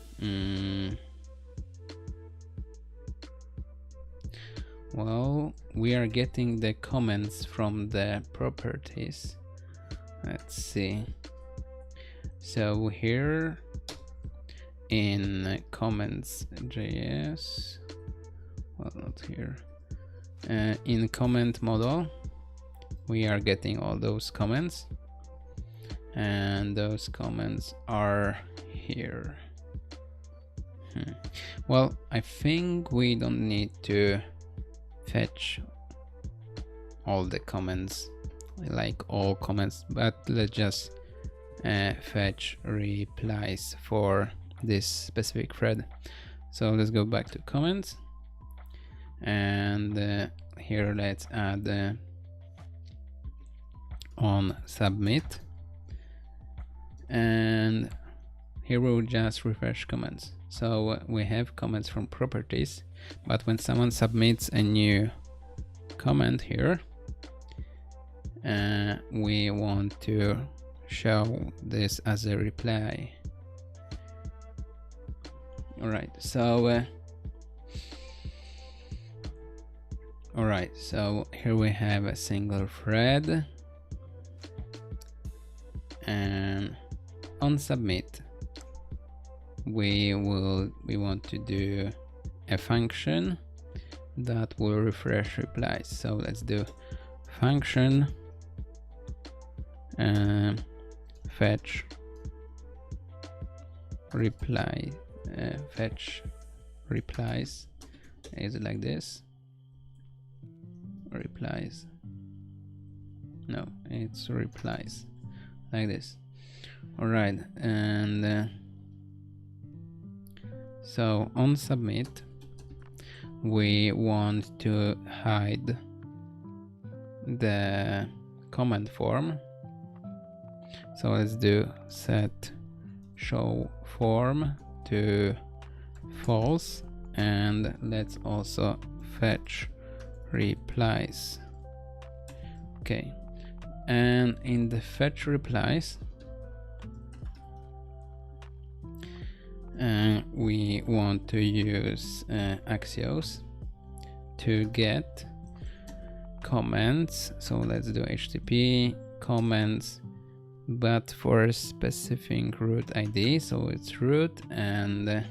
Well, we are getting the comments from the properties. Let's see. So here in comments.js, well, not here, in comment model, we are getting all those comments, and those comments are here. Well, I think we don't need to fetch all the comments, like all comments, but let's just fetch replies for this specific thread. So let's go back to comments, and here let's add on submit, and here we'll just refresh comments. So we have comments from properties, but when someone submits a new comment here, we want to show this as a reply. All right, so here we have a single thread, and on submit we want to do a function that will refresh replies. So let's do function fetch reply, fetch replies. Is it like this? Replies. no, it's replies, like this. All right, and so on submit, we want to hide the comment form. So let's do set show form to false, and let's also fetch replies. Okay, and in the fetch replies, we want to use Axios to get comments. So let's do HTTP comments, but for a specific root ID. So it's root, and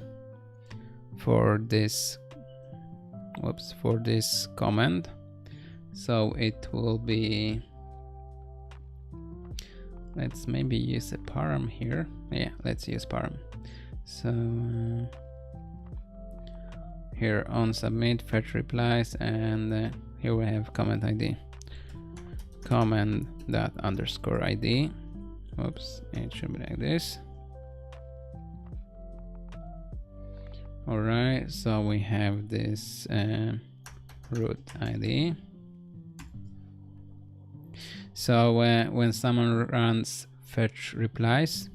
for this comment, so it will be, let's maybe use a param here. Yeah, let's use param. So here on submit, fetch replies, and here we have comment ID, comment._ID. Oops, it should be like this. All right, so we have this root ID. So when someone runs fetch replies,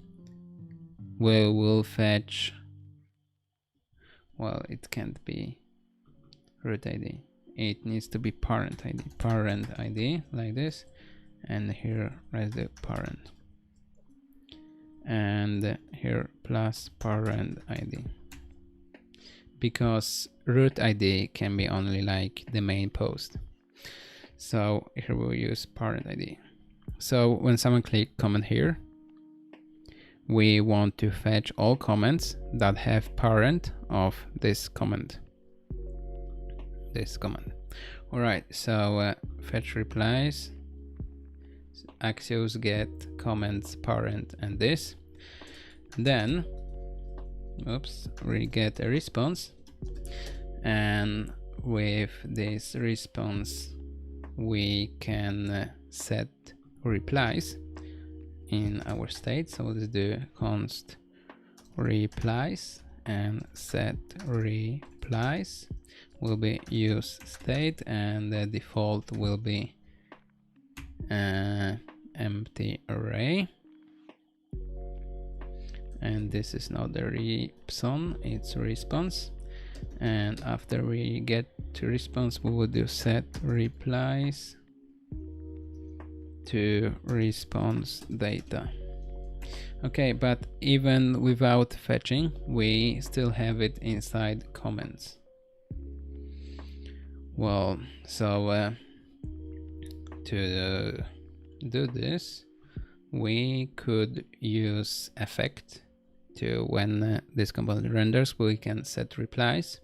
we will fetch, well, it can't be root ID. It needs to be parent ID, like this, and here is the parent, and here plus parent ID, because root ID can be only like the main post. So here we'll use parent ID. So when someone click comment here, we want to fetch all comments that have parent of this comment. All right, so fetch replies, Axios get comments parent and this. Then, oops, we get a response, and with this response we can set replies in our state. So let's do const replies, and set replies will be use state, and the default will be empty array, and this is not the reason, it's response. And after we get to response, we will do set replies to response data. Okay, but even without fetching, we still have it inside comments. Well, so to do this, we could use effect to, when this component renders, we can set replies,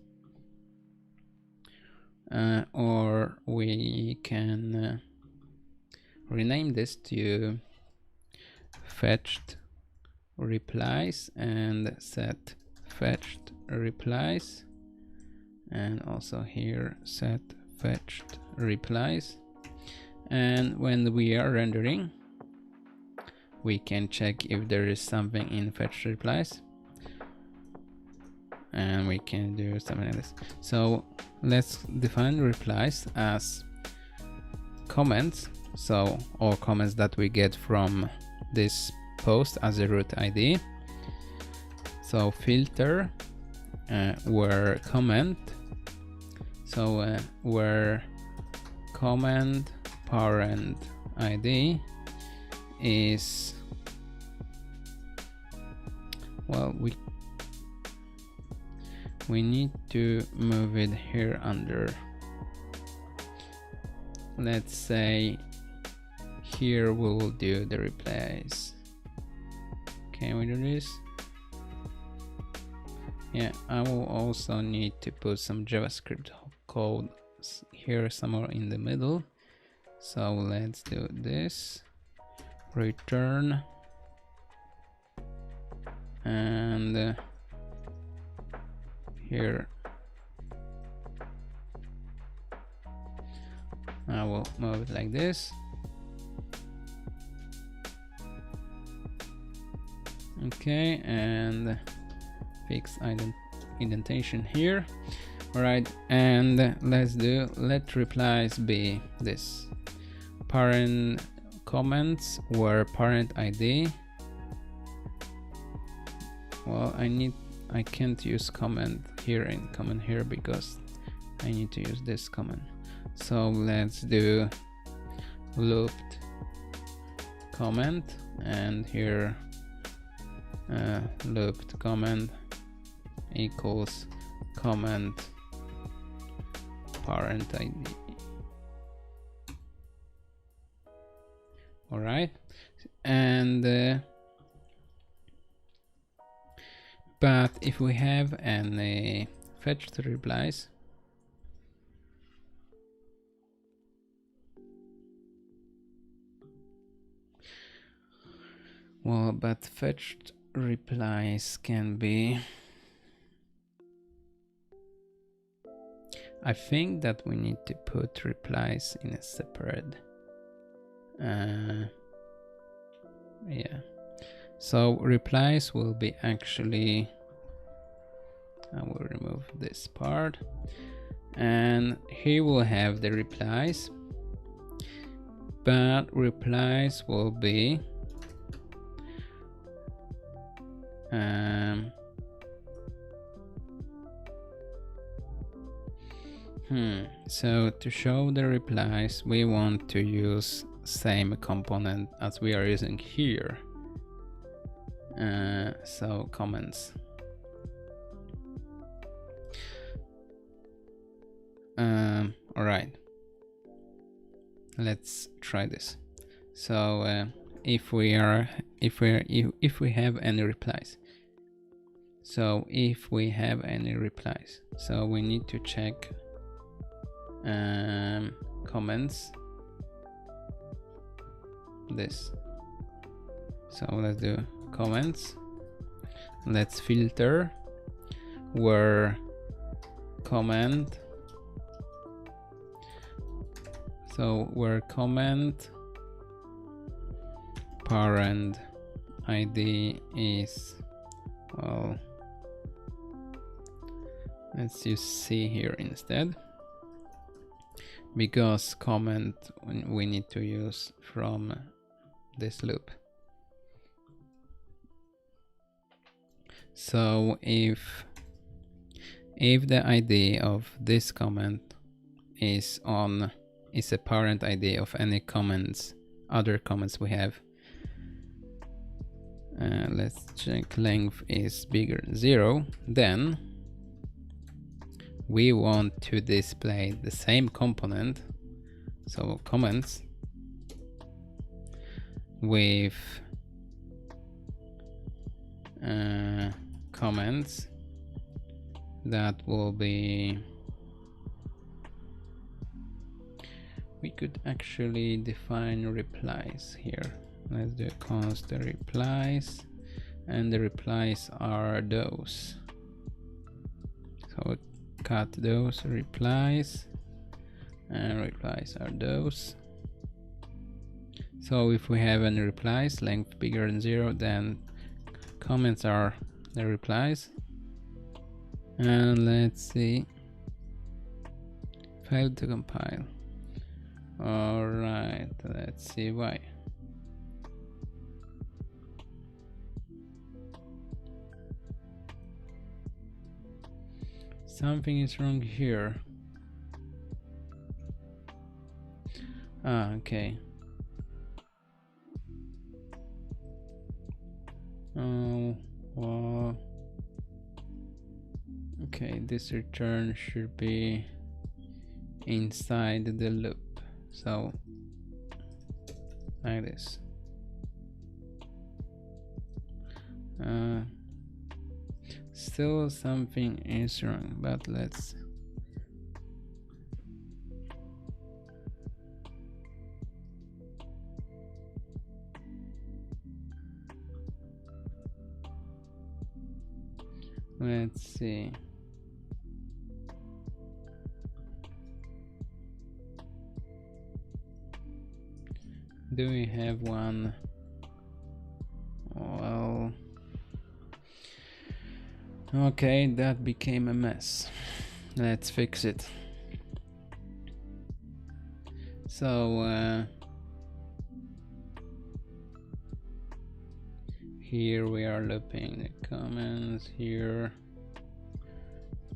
or we can rename this to fetched replies and set fetched replies, and also here set fetched replies. And when we are rendering, we can check if there is something in fetched replies, and we can do something like this. So let's define replies as comments, so all comments that we get from this post as a root ID. So filter where comment, so where comment parent ID is, well, we need to move it here under, let's say here we will do the replies. Can we do this? Yeah, I will also need to put some JavaScript code here somewhere in the middle. So let's do this, return, and here I will move it like this. Okay, and fix indentation here. All right, and let replies be this parent comments where parent ID. Well, I can't use comment here and comment here because I need to use this comment. So let's do looped comment, and here looped comment equals comment parent ID. All right, and but if we have any fetched replies, well, but fetched replies can be, I think that we need to put replies in a separate yeah, so replies will be actually, I will remove this part, and here we'll have the replies, but replies will be so to show the replies, we want to use same component as we are using here. So comments. All right. Let's try this. So if we have any replies. So if we have any replies, so we need to check comments, this. So let's do comments. Let's filter where comment. So where comment parent ID is, well, let's use C here instead, because comment we need to use from this loop. So if the ID of this comment is a parent ID of any comments, other comments we have, let's check length is bigger than 0, then we want to display the same component, so comments, with comments that will be, we could actually define replies here. Let's do const replies, and the replies are those. So cut those replies, and replies are those. So if we have any replies length bigger than 0, then comments are the replies. And let's see, failed to compile. All right, let's see why. Something is wrong here. Okay. Oh, well. Okay, this return should be inside the loop. So, like this. Still something is wrong, but let's see. Do we have one? Well, Okay, that became a mess. Let's fix it. So here we are looping the comments here.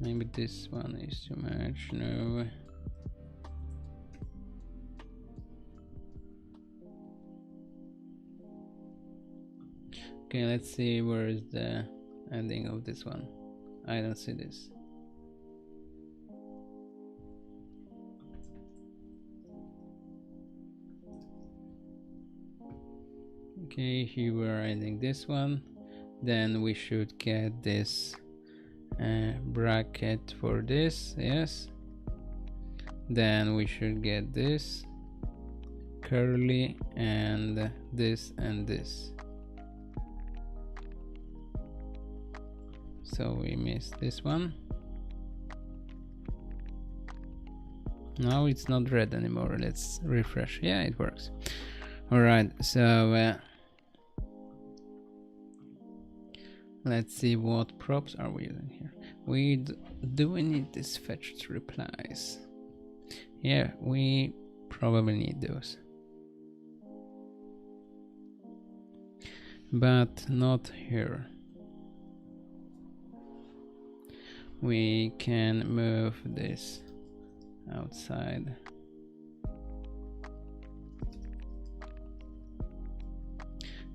Maybe this one is too much. No. Okay, let's see where is the ending of this one. I don't see this. Okay, here we're ending this one. Then we should get this bracket for this, yes. Then we should get this curly and this and this. So we missed this one. Now it's not red anymore. Let's refresh. Yeah, it works. All right, so let's see what props are we using here. Do we need this fetched replies? Yeah, we probably need those, but not here. We can move this outside.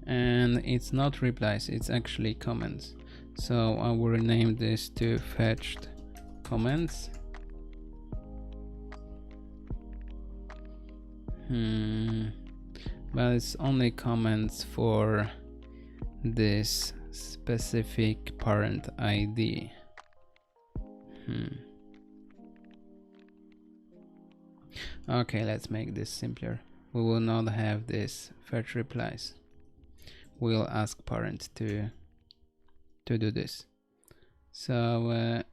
And it's not replies, it's actually comments. So I will rename this to fetched comments. But it's only comments for this specific parent ID. Okay, let's make this simpler. We will not have this fetch replies. We'll ask parent to do this. So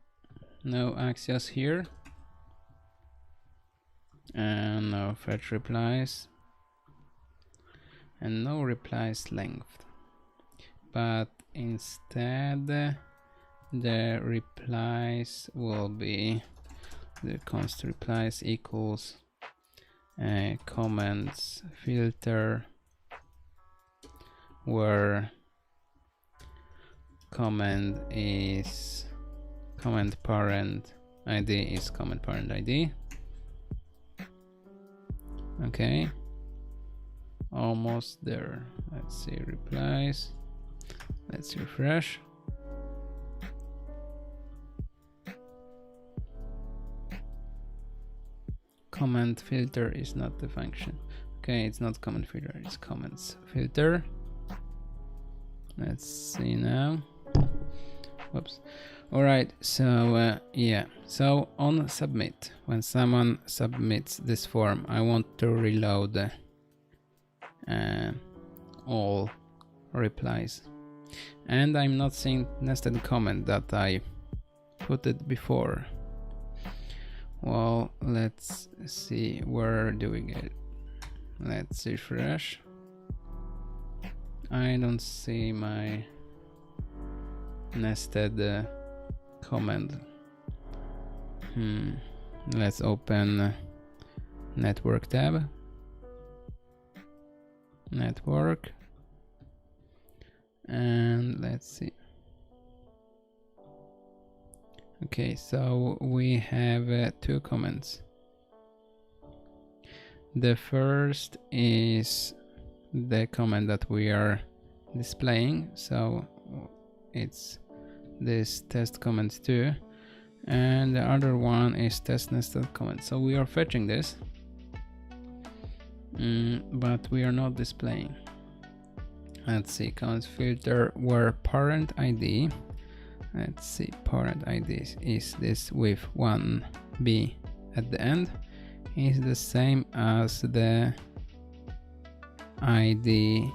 no axios here, and no fetch replies, and no replies length, but instead the replies will be the const replies equals comments filter, where comment is comment parent ID is comment parent ID. Okay, almost there. Let's see replies. Let's refresh. Comment filter is not the function. Okay, it's not comment filter, it's comments filter. Let's see now. Whoops. All right, so yeah, so on submit, when someone submits this form, I want to reload all replies, and I'm not seeing nested comment that I put it before. Well, let's see, where do we get it? Let's refresh. I don't see my nested comment. Let's open network tab. Network. And let's see. Okay, so we have two comments. The first is the comment that we are displaying, so it's this test comment 2, and the other one is test nested comment. So we are fetching this, but we are not displaying. Let's see, comments filter where parent ID. Let's see, parent ID is this with 1b at the end, is the same as the ID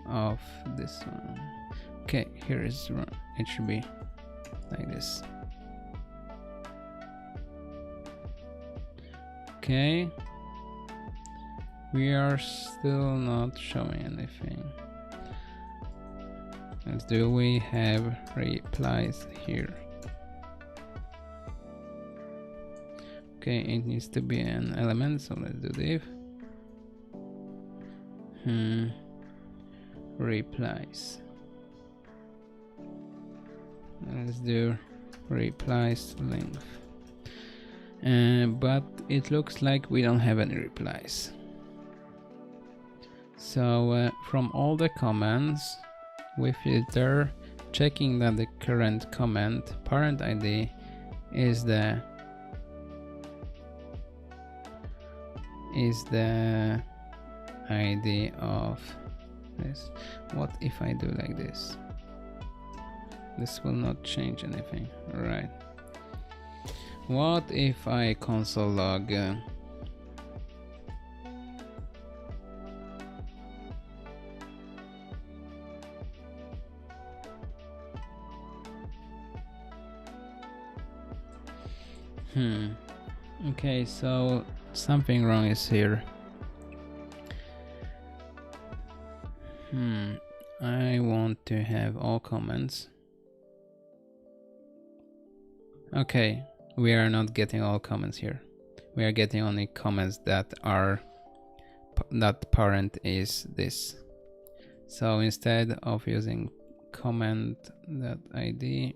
of this one. Okay, here is wrong. It should be like this. Okay, we are still not showing anything. do we have replies here? Okay, it needs to be an element, so let's do div. Replies. Let's do replies length. But it looks like we don't have any replies. So from all the comments, we filter, checking that the current comment parent ID is the ID of this. What if I do like this? This will not change anything, right? What if I console log okay, so something wrong is here. I want to have all comments. Okay, we are not getting all comments here. We are getting only comments that are that parent is this. So instead of using comment.id,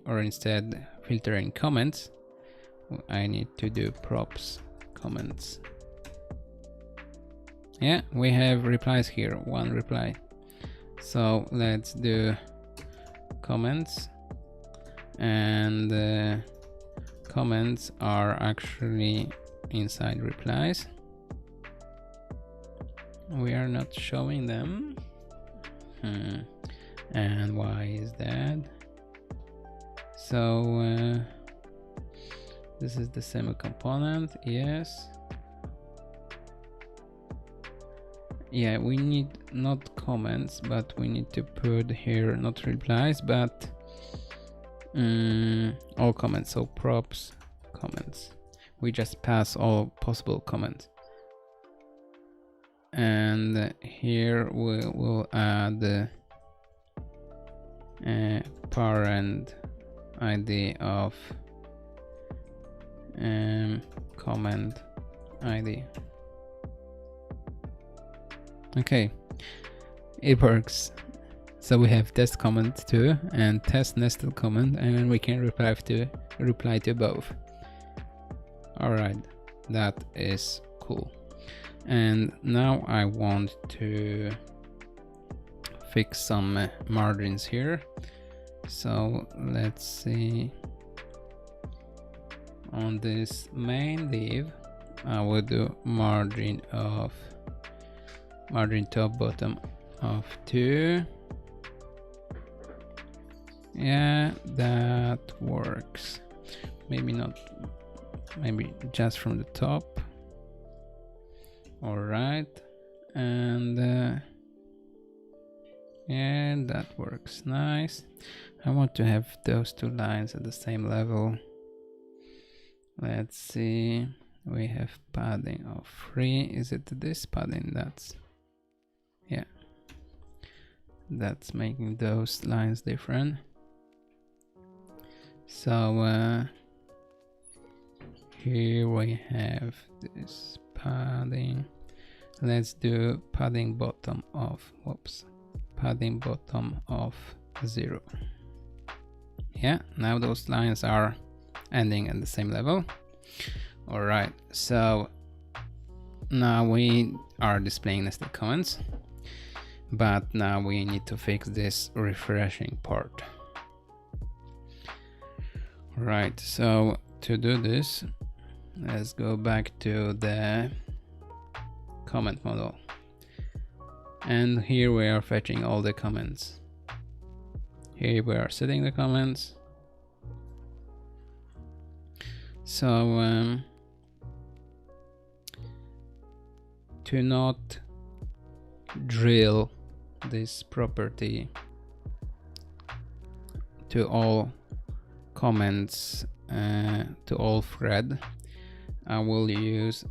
or instead filtering comments, I need to do props comments. Yeah, we have replies here, one reply. So let's do comments, and comments are actually inside replies. We are not showing them. And why is that? So this is the same component, yes. Yeah, we need not comments, but we need to put here not replies, but all comments. So props comments. We just pass all possible comments. And here we will add the parent ID of comment ID. Okay, it works. So we have test comment 2 and test nested comment, and we can reply to both. All right, that is cool. And now I want to fix some margins here. So let's see. On this main div, I will do margin top bottom of 2. Yeah, that works. Maybe not, maybe just from the top. All right, and yeah, that works nice. I want to have those two lines at the same level. Let's see, we have padding of 3. Is it this padding? That's, yeah, that's making those lines different. So here we have this padding. Let's do padding bottom of, padding bottom of 0. Yeah, now those lines are ending at the same level. All right, so now we are displaying nested comments, but now we need to fix this refreshing part. All right, so to do this, let's go back to the comment model, and here we are fetching all the comments. Here we are setting the comments. So to not drill this property to all comments, to all thread, I will use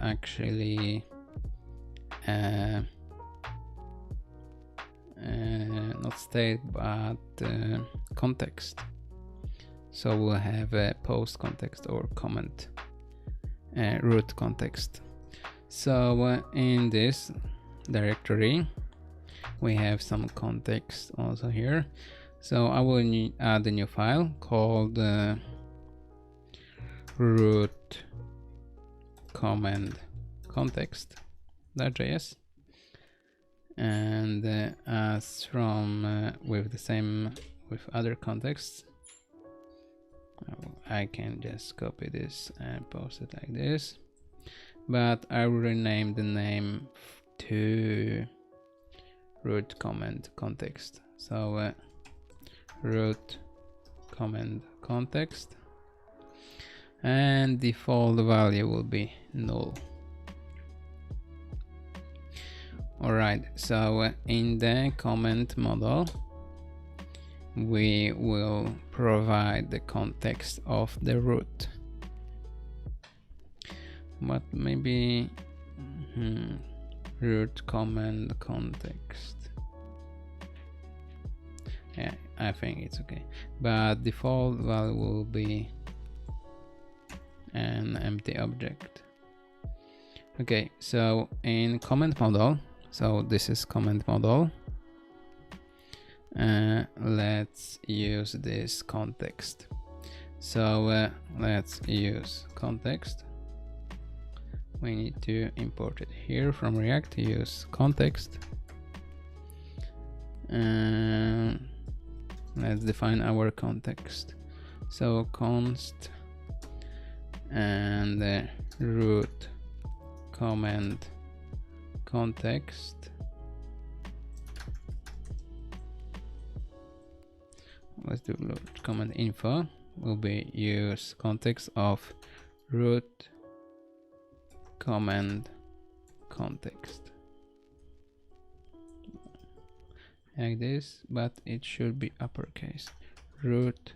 not state, but context. So we'll have a post context or comment root context. So in this directory we have some context also here. So I will add a new file called root comment context.js, and as from with the same with other contexts, I can just copy this and post it like this, but I will rename the name to root comment context. So root comment context, and default value will be null. Alright, so in the comment model we will provide the context of the root, but maybe root comment context, yeah, I think it's okay, but default value will be an empty object. Okay, so in comment model, so this is comment model, let's use this context. So let's use context. We need to import it here from React. Use context, and let's define our context. So const and root comment context. Let's do root comment info will be use context of root comment context like this, but it should be uppercase. Root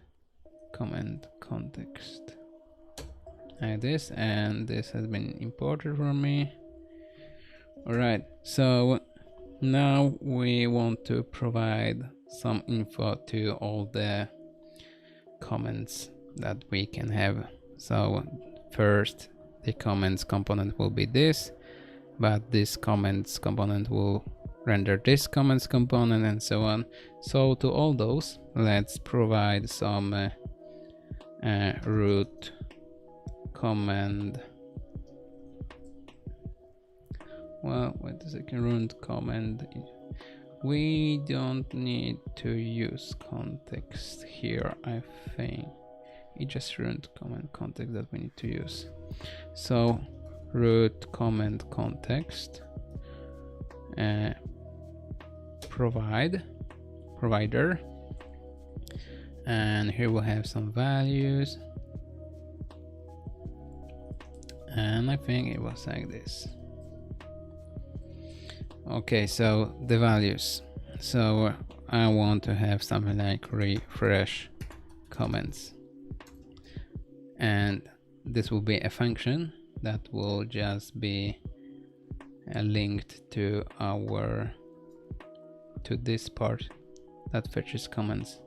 comment context like this, and this has been imported from me. Alright, so now we want to provide some info to all the comments that we can have. So first, the comments component will be this, but this comments component will render this comments component, and so on. So to all those, let's provide some root comment. Well, wait a second, root comment. We don't need to use context here, I think. It's just root comment context that we need to use. So root comment context provider, and here we'll have some values, and I think it was like this. Okay, so the values. So I want to have something like refresh comments, and this will be a function that will just be linked to this part that fetches comments.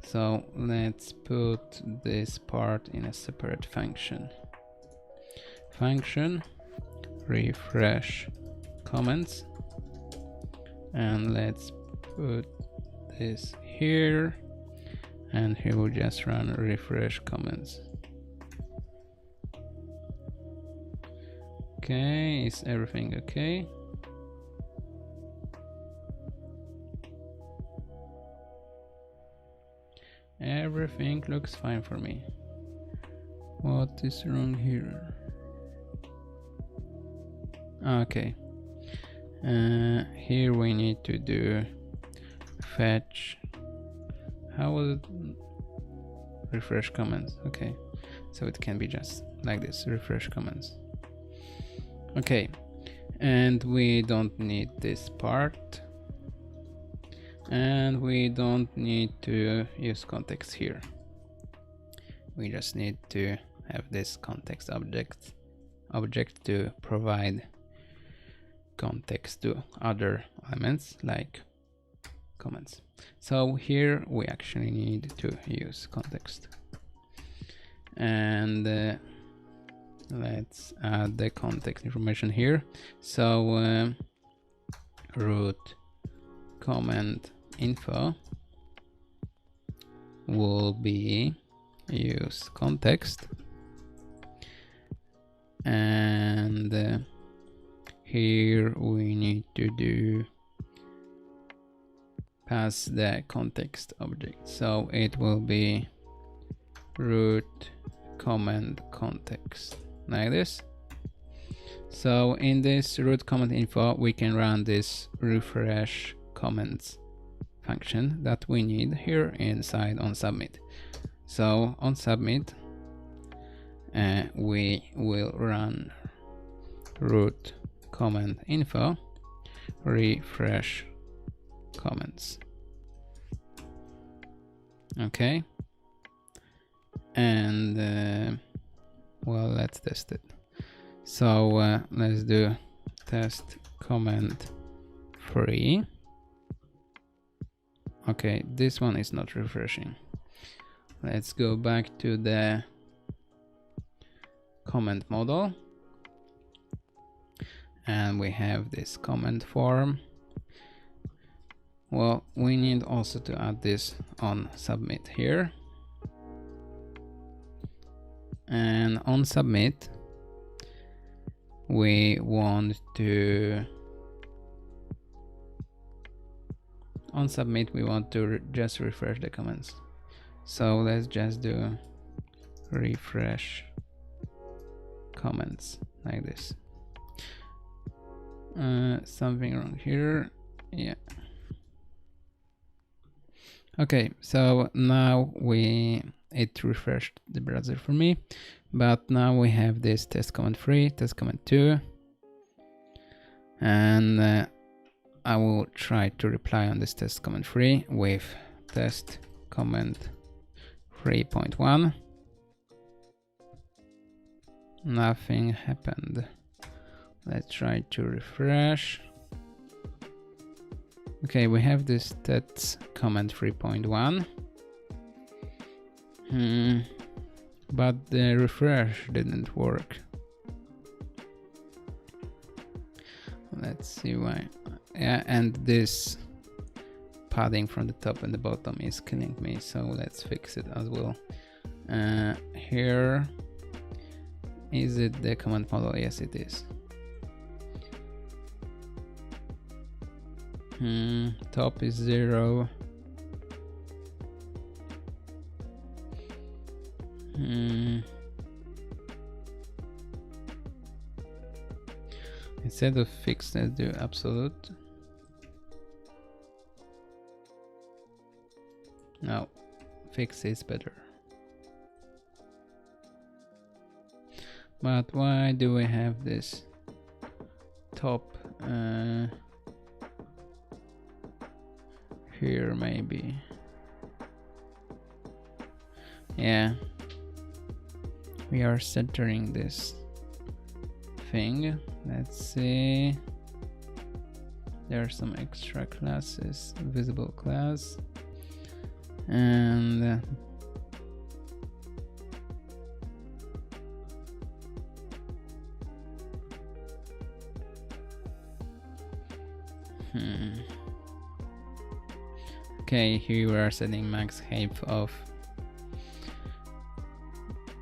So let's put this part in a separate function. Function refresh comments, and let's put this here, and here we'll just run refresh comments. Okay, is everything okay? Everything looks fine for me. What is wrong here? Okay. Here we need to do fetch. How was it? Refresh comments. Okay, so it can be just like this, refresh comments. Okay, and we don't need this part, and we don't need to use context here. We just need to have this context object to provide context to other elements like comments. So here we actually need to use context, and let's add the context information here. So root comment info will be use context, and here we need to do pass the context object, so it will be root comment context, like this. So in this root comment info we can run this refresh comments function that we need here inside on submit. So on submit we will run root comment info refresh comments. Okay, and well, let's test it. So let's do test comment free. Okay, this one is not refreshing. Let's go back to the comment model, and we have this comment form. Well, we need also to add this on submit here, and on submit we want to just refresh the comments. So let's just do refresh comments like this. Something wrong here. Yeah. Okay, so now it refreshed the browser for me, but now we have this test comment free, test comment 2, and I will try to reply on this test comment free with test comment 3.1. Nothing happened. Let's try to refresh. Okay, we have this test comment 3.1, but the refresh didn't work. Let's see why. Yeah, and this padding from the top and the bottom is killing me, so let's fix it as well. Here, is it the command model? Yes, it is. Top is 0. Instead of fixed, let's do absolute. No, fix is better. But why do we have this top here? Maybe, yeah, we are centering this thing. Let's see, there are some extra classes, visible class, and okay, here we are setting max height of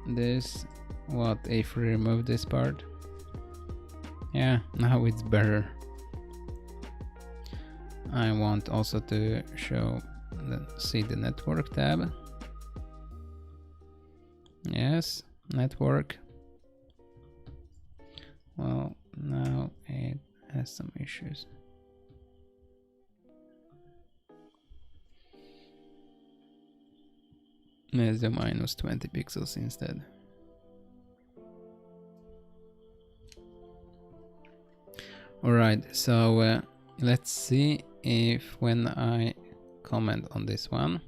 this. What if we remove this part? Yeah, now it's better. I want also to see the network tab. Yes, network. Well, now it has some issues. Let's do minus 20 pixels instead. Alright, so let's see if when I comment on this one,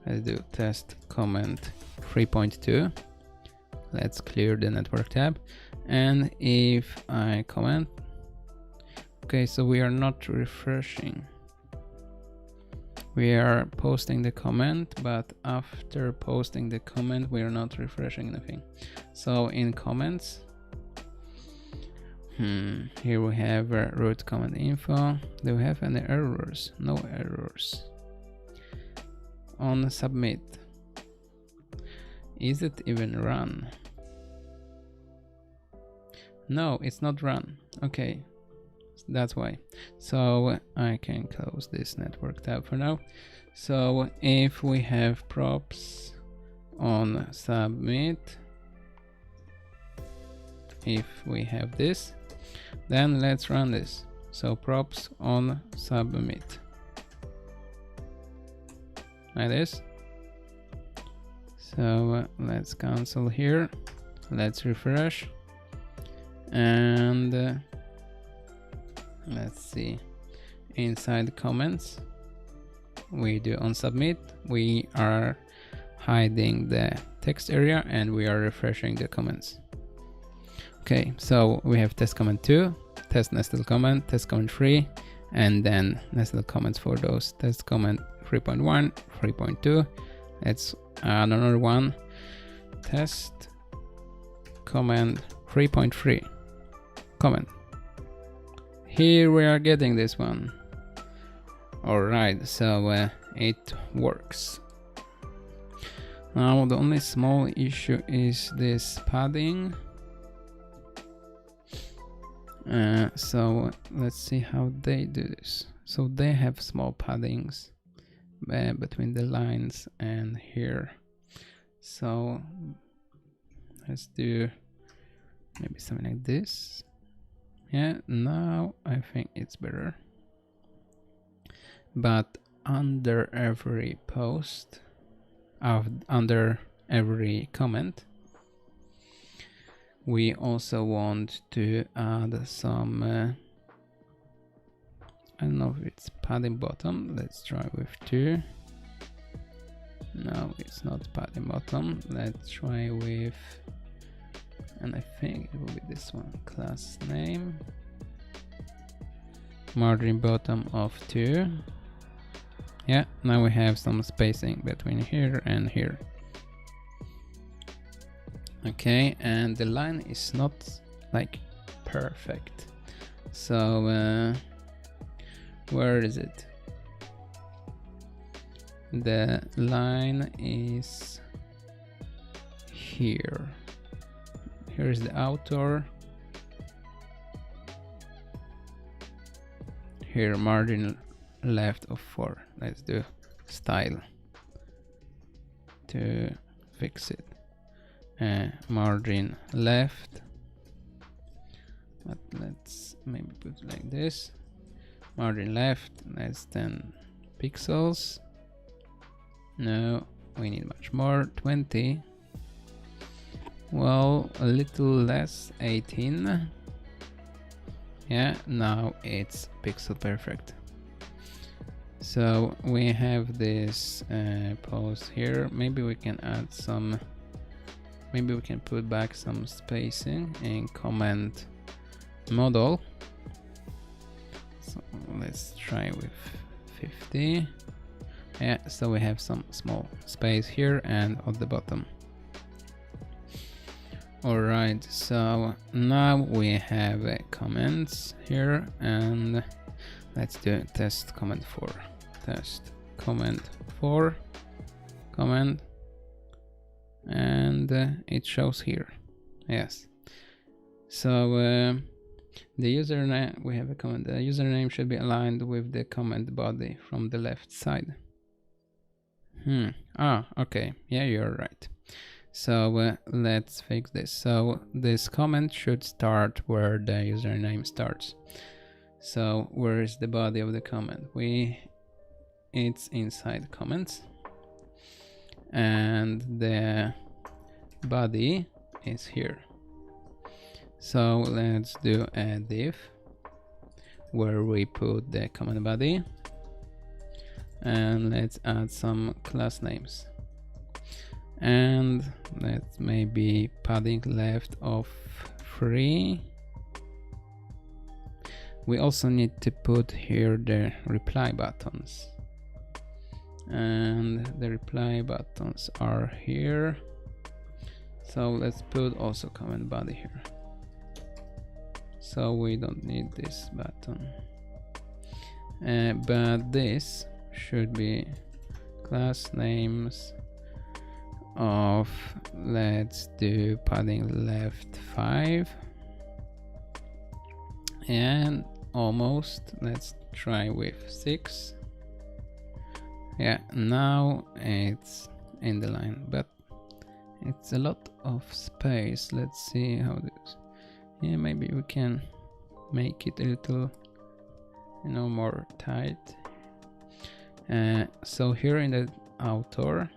let's do test comment 3.2. Let's clear the network tab, and if I comment, okay, so we are not refreshing. We are posting the comment, but after posting the comment, we are not refreshing anything. So in comments, here we have root comment info. Do we have any errors? No errors. On submit, is it even run? No, it's not run. Okay, that's why. So I can close this network tab for now. So if we have props on submit, if we have this, then let's run this. So props on submit, like this. So let's cancel here, let's refresh, and let's see, inside comments we do on submit, we are hiding the text area and we are refreshing the comments. Okay, so we have test comment 2, test nested comment, test comment 3, and then nested comments for those. Test comment 3.1, 3.2, let's add another one, test comment 3.3 comment. Here we are getting this one. Alright, so it works. Now the only small issue is this padding. So let's see how they do this. So they have small paddings between the lines and here. So let's do maybe something like this. Yeah, now I think it's better. But under every post, under every comment, we also want to add some, I don't know if it's padding bottom. Let's try with 2. No, it's not padding bottom. Let's try with, and I think it will be this one, class name, margin bottom of 2. Yeah, now we have some spacing between here and here. Okay, and the line is not like perfect. So where is it? The line is here. Here is the author. Here margin left of 4. Let's do style to fix it. Margin left, but let's maybe put it like this. Margin left less than pixels. No, we need much more, 20. Well, a little less, 18. Yeah, now it's pixel perfect. So we have this post here. Maybe we can add some, maybe we can put back some spacing in comment model. So let's try with 50. Yeah, so we have some small space here and at the bottom. Alright, so now we have comments here, and let's do test comment 4. Test comment 4 comment, and it shows here. Yes. So the username, we have a comment. The username should be aligned with the comment body from the left side. Okay. Yeah, you're right. So let's fix this. So this comment should start where the username starts. So where is the body of the comment? It's inside comments, and the body is here. So let's do a div where we put the comment body, and let's add some class names, and let's maybe padding left of 3. We also need to put here the reply buttons. and the reply buttons are here. So let's put also comment body here. So we don't need this button. But this should be class names of, let's do padding left 5 and almost, let's try with 6. Yeah, now it's in the line, but it's a lot of space. Let's see how this, yeah, maybe we can make it a little, more tight. So here in the author,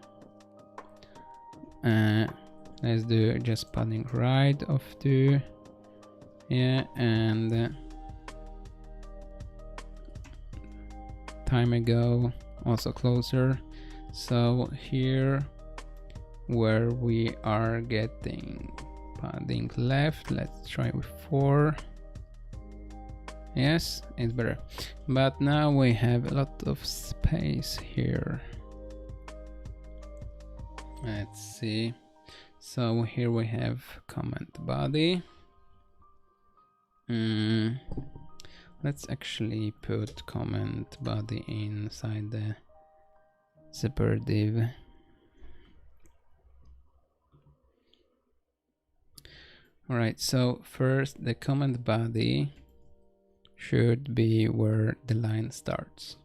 let's do just padding right of 2, yeah, and time ago also closer. So here where we are getting padding left, let's try with 4. Yes, it's better, but now we have a lot of space here. Let's see. So here we have comment body. Let's actually put comment body inside the zipper div. All right, so first the comment body should be where the line starts.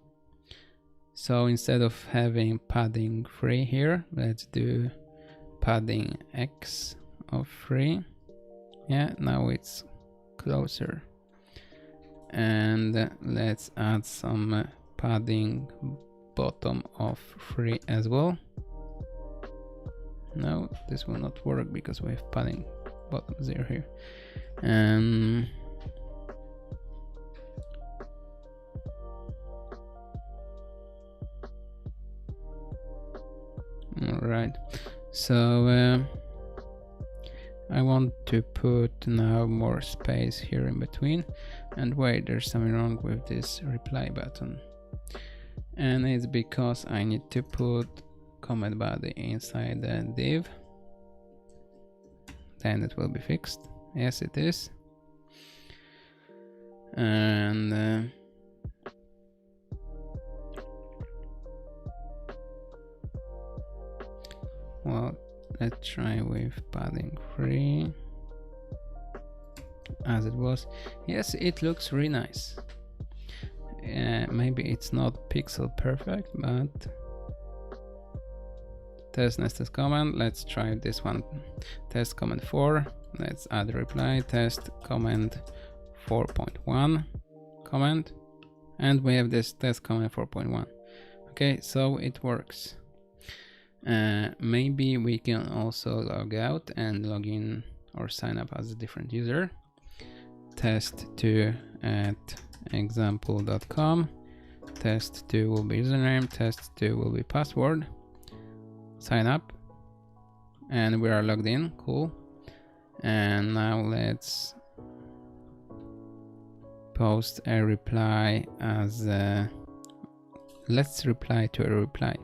So instead of having padding 3 here, let's do padding x of 3. Yeah, now it's closer. And let's add some padding bottom of 3 as well. No, this will not work because we have padding bottom 0 here. Alright, so I want to put now more space here in between, and wait, there's something wrong with this reply button, and it's because I need to put comment body inside the div. Then it will be fixed. Yes, it is. And well, let's try with padding 3 as it was. Yes, it looks really nice. Maybe it's not pixel perfect, but test nested comment. Let's try this one. Test comment 4. Let's add reply. Test comment 4.1 comment, and we have this test comment 4.1. Okay, so it works. Maybe we can also log out and log in or sign up as a different user. Test2 at example.com. Test2 will be username, test2 will be password. Sign up, and we are logged in. Cool. And now let's post a reply as let's reply to a reply.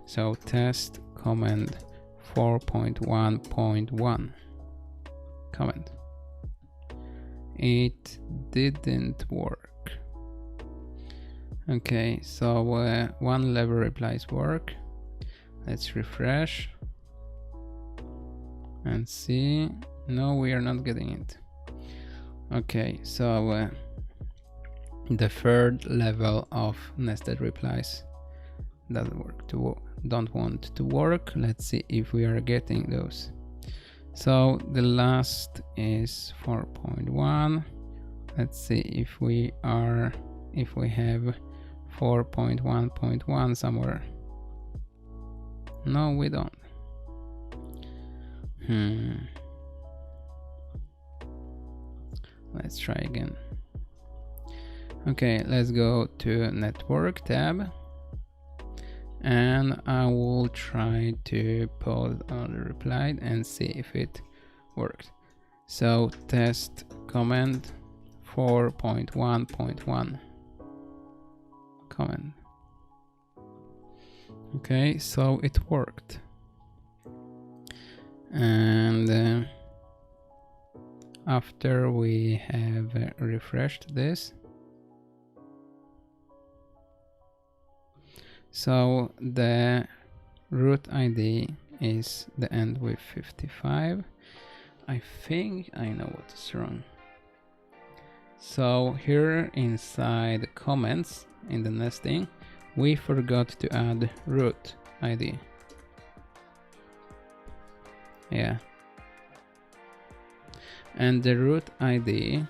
So test comment 4.1.1 comment. It didn't work. Okay, so one level replies work. Let's refresh and see. No, we are not getting it. Okay, so the third level of nested replies doesn't work, don't want to work. Let's see if we are getting those. So the last is 4.1. Let's see if we have 4.1.1 somewhere. No, we don't. Let's try again. Okay, let's go to network tab, and I will try to pause on the reply and see if it works. So test comment 4.1.1 comment. Okay, so it worked. And after we have refreshed this, so the root ID is the end with 55. I think I know what is wrong. So here inside comments in the nesting, we forgot to add root ID. Yeah. And the root ID,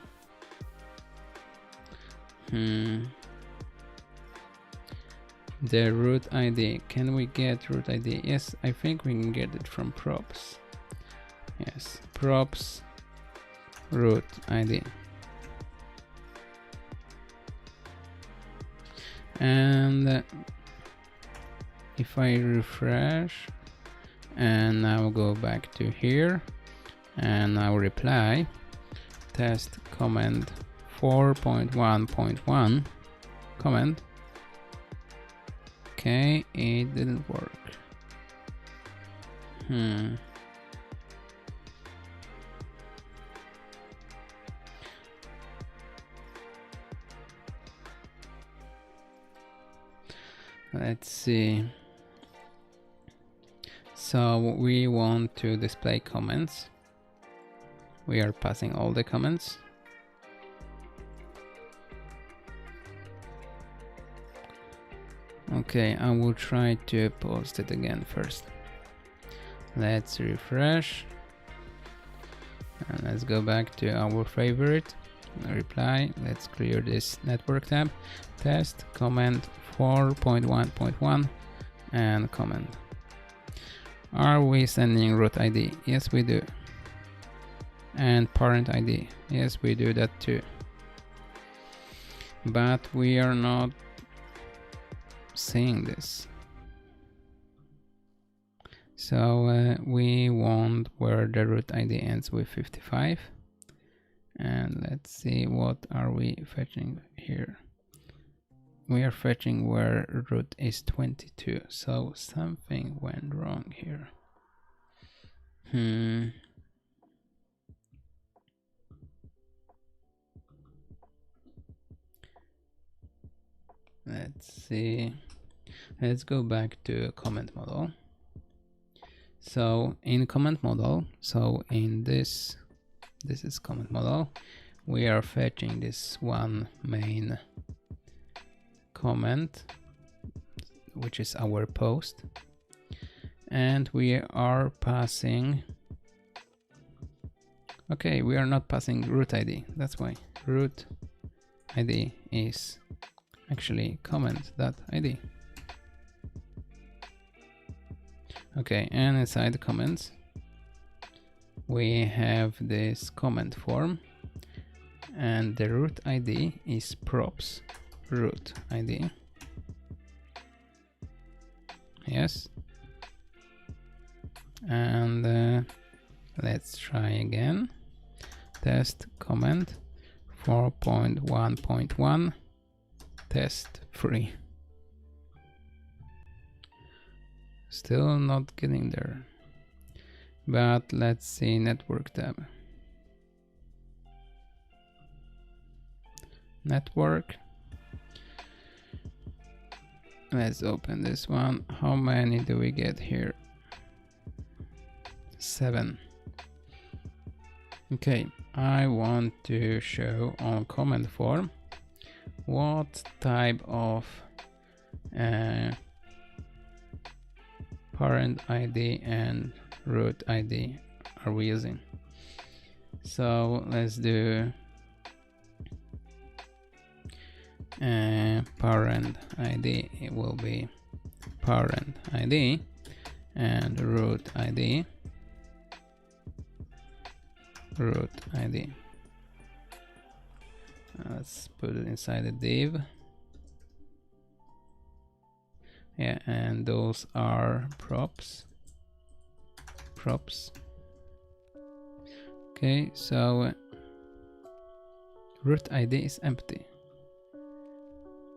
the root ID, can we get root ID? Yes, I think we can get it from props. Yes, props root ID. And if I refresh and now go back to here and now reply, test comment 4.1.1 comment. Okay, it didn't work. Let's see. So we want to display comments. We are passing all the comments. Okay, I will try to post it again first. Let's refresh. And let's go back to our favorite reply. Let's clear this network tab. Test comment 4.1.1 and comment. Are we sending root ID? Yes, we do. And parent ID. Yes, we do that too. But we are not seeing this. So we want where the root ID ends with 55. And let's see, what are we fetching here? We are fetching where root is 22. So something went wrong here. Let's see. Let's go back to comment model. So in comment model, so in this is comment model, we are fetching this one main comment, which is our post, and we are passing, okay, we are not passing root ID. That's why root ID is actually comment.id. Okay, and inside the comments we have this comment form, and the root ID is props root ID. Yes. And let's try again. Test comment 4.1.1 test 3. Still not getting there. But let's see network tab. Network. Let's open this one. How many do we get here? 7. Okay, I want to show on comment form what type of parent ID and root ID are we using. So let's do parent ID. It will be parent ID, and root ID root ID. Let's put it inside a div. Yeah, and those are props. Okay, so root ID is empty.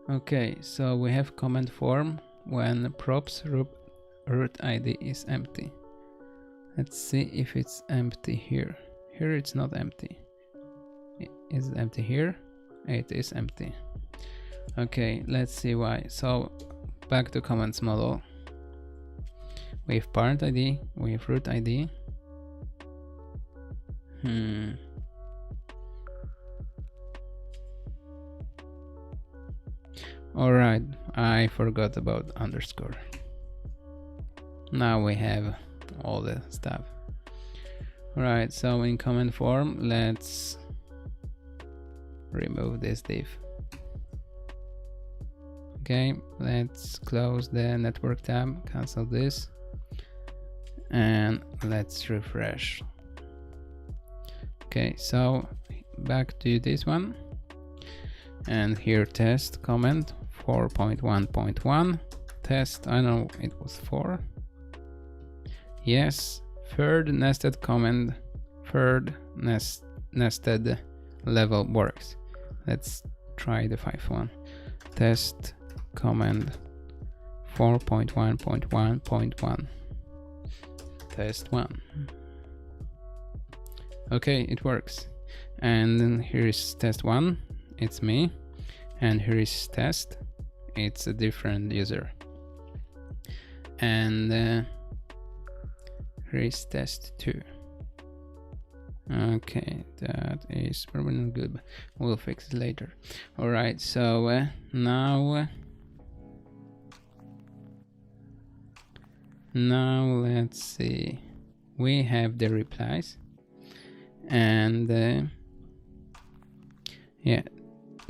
Okay, so we have comment form when props root ID is empty. Let's see if it's empty here. Here it's not empty. Is it empty here? It is empty. Okay, let's see why. So back to comments model. With parent ID, with root ID. Alright, I forgot about underscore. Now we have all the stuff. Alright, so in comment form, let's remove this div. Okay, let's close the network tab, cancel this, and let's refresh. Okay, so back to this one, and here test comment 4.1.1 test. I know it was 4. Yes, third nested comment, third nested level works. Let's try the 5th one. Test comment 4.1.1.1 test 1. Okay, it works. And then here is test 1, it's me, and here is test, it's a different user. And here is test 2. Okay, that is probably not good, we'll fix it later. Alright, so now let's see, we have the replies, and yeah,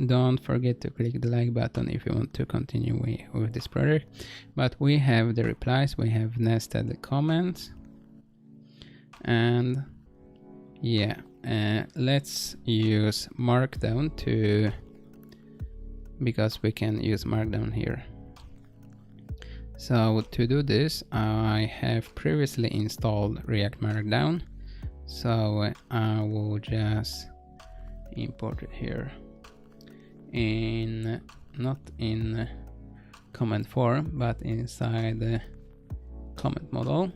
don't forget to click the like button if you want to continue with this project. But we have the replies, we have nested comments, and yeah, let's use Markdown because we can use Markdown here. So to do this, I have previously installed React Markdown, so I will just import it here in, not in comment form, but inside the comment model.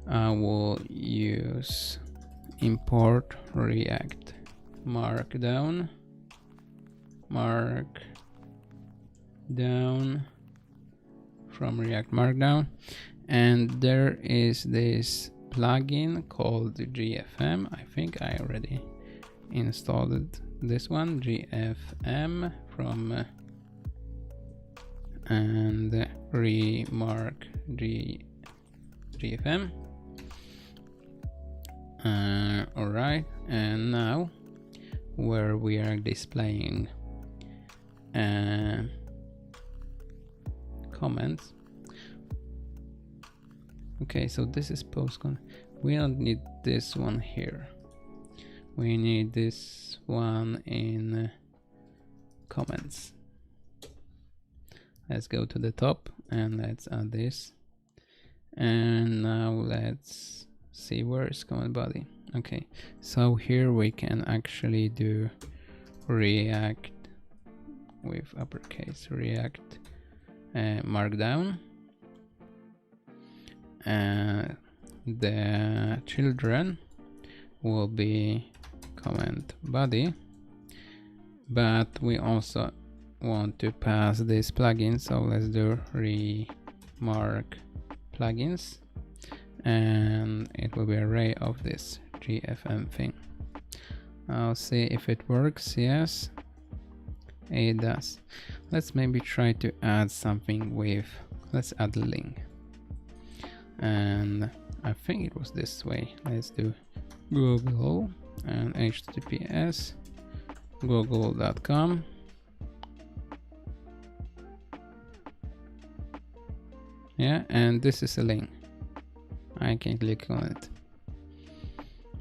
I will use import React Markdown from React Markdown, and there is this plugin called GFM. I think I already installed this one, GFM from and remark GFM. Alright, and now where we are displaying comments. Okay, so this is postcon. We don't need this one here. We need this one in comments. Let's go to the top and let's add this. And now let's see where is comment body. Okay, so here we can actually do React with uppercase, React Markdown. The children will be comment body, but we also want to pass this plugin, so let's do remark plugins, and it will be an array of this GFM thing. I'll see if it works. Yes, it does. Let's maybe try to add something with, let's add a link, and I think it was this way. Let's do Google and HTTPS google.com. Yeah, and this is a link. I can click on it.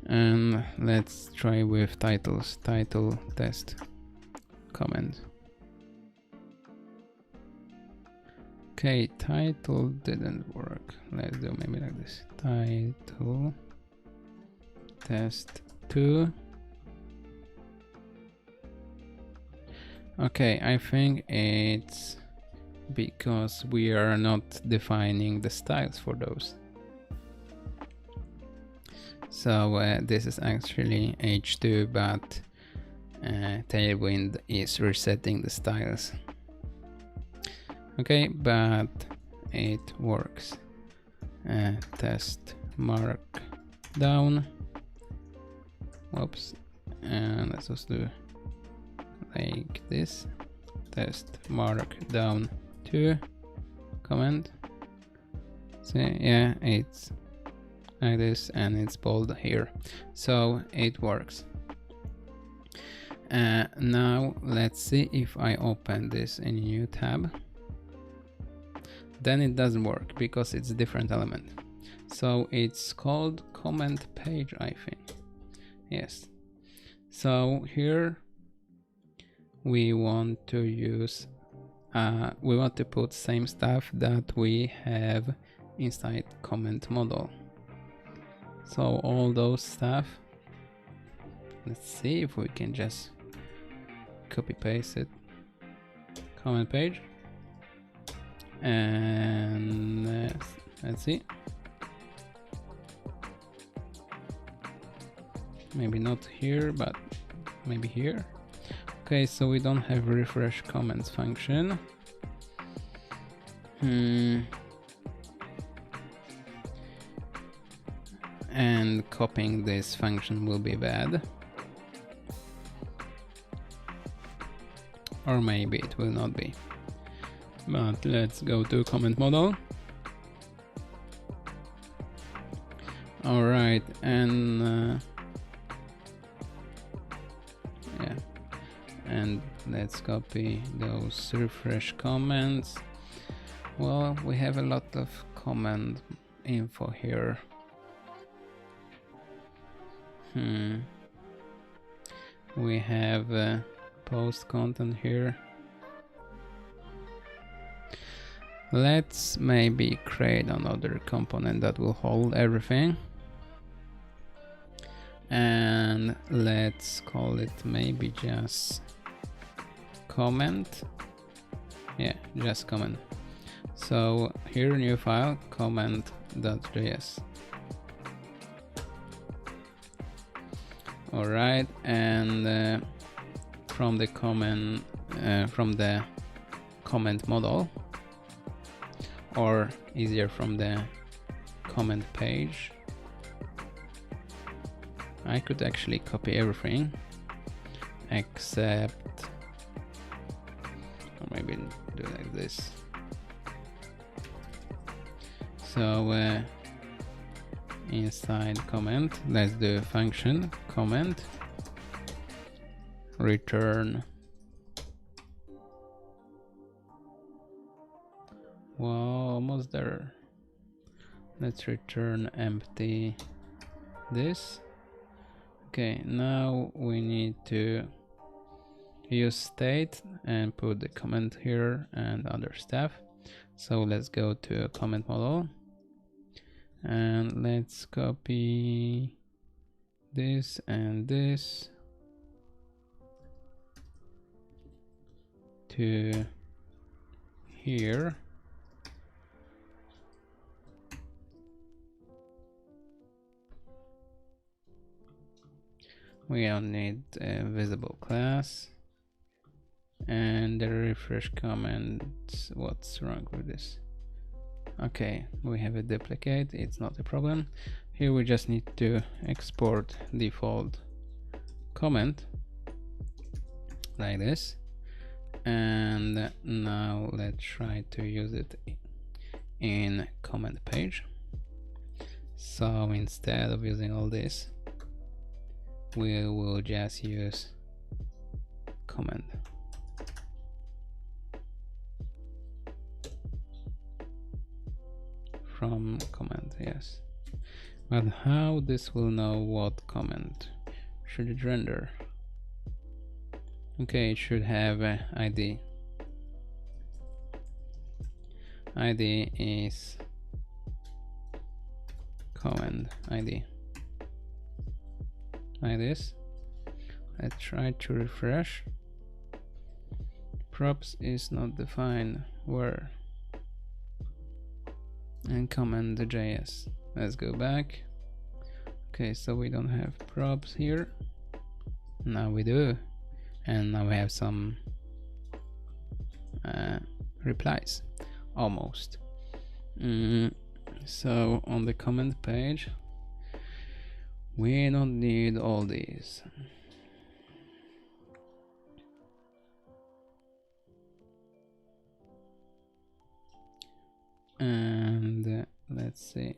And let's try with titles. Title test comment. Okay, title didn't work. Let's do maybe like this. Title test 2. Okay, I think it's because we are not defining the styles for those. So this is actually h2, but Tailwind is resetting the styles. Okay, but it works. Test Markdown. Whoops. And let's just do like this. Test Markdown 2 comment. So yeah, it's like this and it's bold here. So it works. Now let's see if I open this in a new tab. Then it doesn't work because it's a different element. So it's called comment page, I think. Yes. So here we want to use, we want to put same stuff that we have inside comment model. So all those stuff, let's see if we can just copy paste it. Comment page. And let's see. Maybe not here, but maybe here. Okay, so we don't have refresh comments function. And copying this function will be bad. Or maybe it will not be. But let's go to comment model. All right, and yeah, and let's copy those refresh comments. Well, we have a lot of comment info here. We have post content here. Let's maybe create another component that will hold everything. And let's call it maybe just comment. Yeah, just comment. So here, new file, comment.js. All right, and from the comment model, or easier from the comment page, I could actually copy everything except, or maybe do like this. So inside comment, let's do function comment return. Well, almost there. Let's return empty this. Okay, now we need to use state and put the comment here and other stuff. So let's go to comment model and let's copy this and this to here. We don't need a visible class. And the refresh comments, what's wrong with this? Okay, we have a duplicate, it's not a problem. Here we just need to export default comment like this. And now let's try to use it in comment page. So instead of using all this, we will just use comment. From comment, yes. But how this will know what comment should it render? Okay, it should have a ID. ID is comment ID. Like this. Let's try to refresh. Props is not defined. where, and comment the JS. Let's go back. Okay, so we don't have props here. Now we do, and now we have some replies, almost. So on the comment page, we don't need all these. And let's see,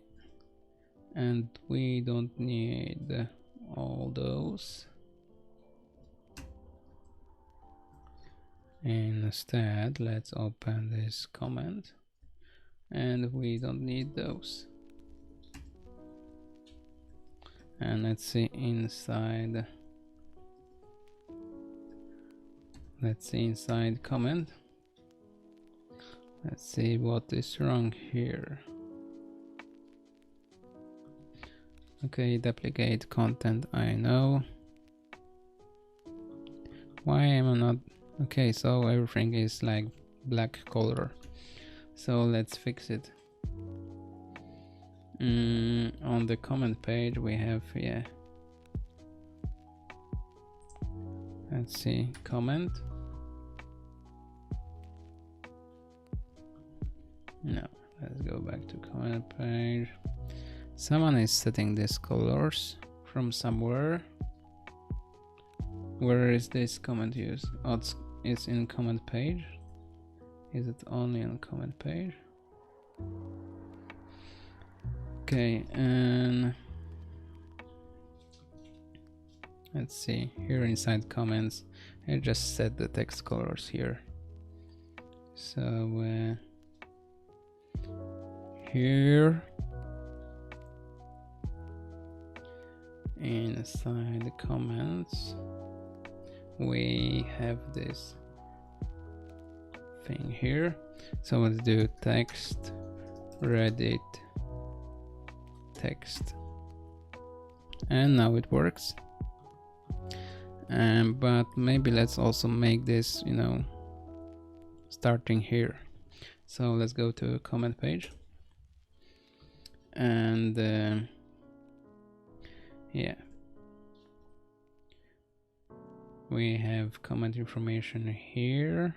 and we don't need all those. Instead, let's open this comment, and we don't need those. And let's see inside, inside comment. Let's see what is wrong here. Okay, duplicate content, I know. Why am I not? Okay, so everything is like black color. So let's fix it. On the comment page we have, yeah. Let's see, comment. No, let's go back to comment page. Someone is setting these colors from somewhere. Where is this comment used? Oh, it's in comment page. Is it only on comment page? Okay, and let's see here inside comments. I just set the text colors here. So here inside the comments we have this thing here. So let's do text Reddit text, and now it works. But maybe let's also make this, you know, starting here. So let's go to comment page, and yeah, we have comment information here.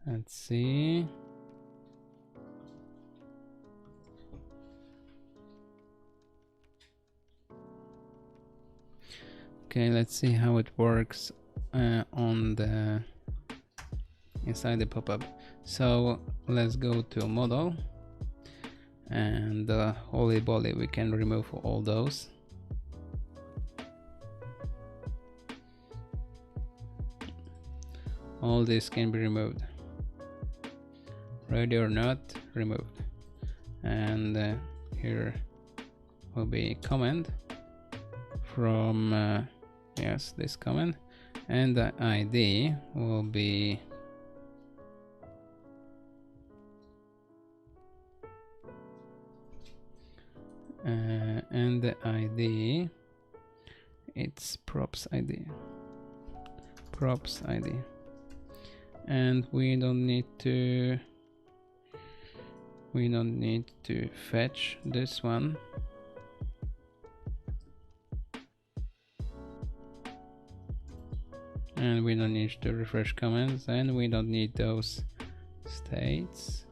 Let's see. Okay, let's see how it works on the inside the pop-up. So let's go to model, and holy moly, we can remove all those. All this can be removed, ready or not, removed. And here will be comment from yes, this comment, and the ID will be and the ID, it's props ID, and we don't need to fetch this one. And we don't need to refresh comments, and we don't need those states.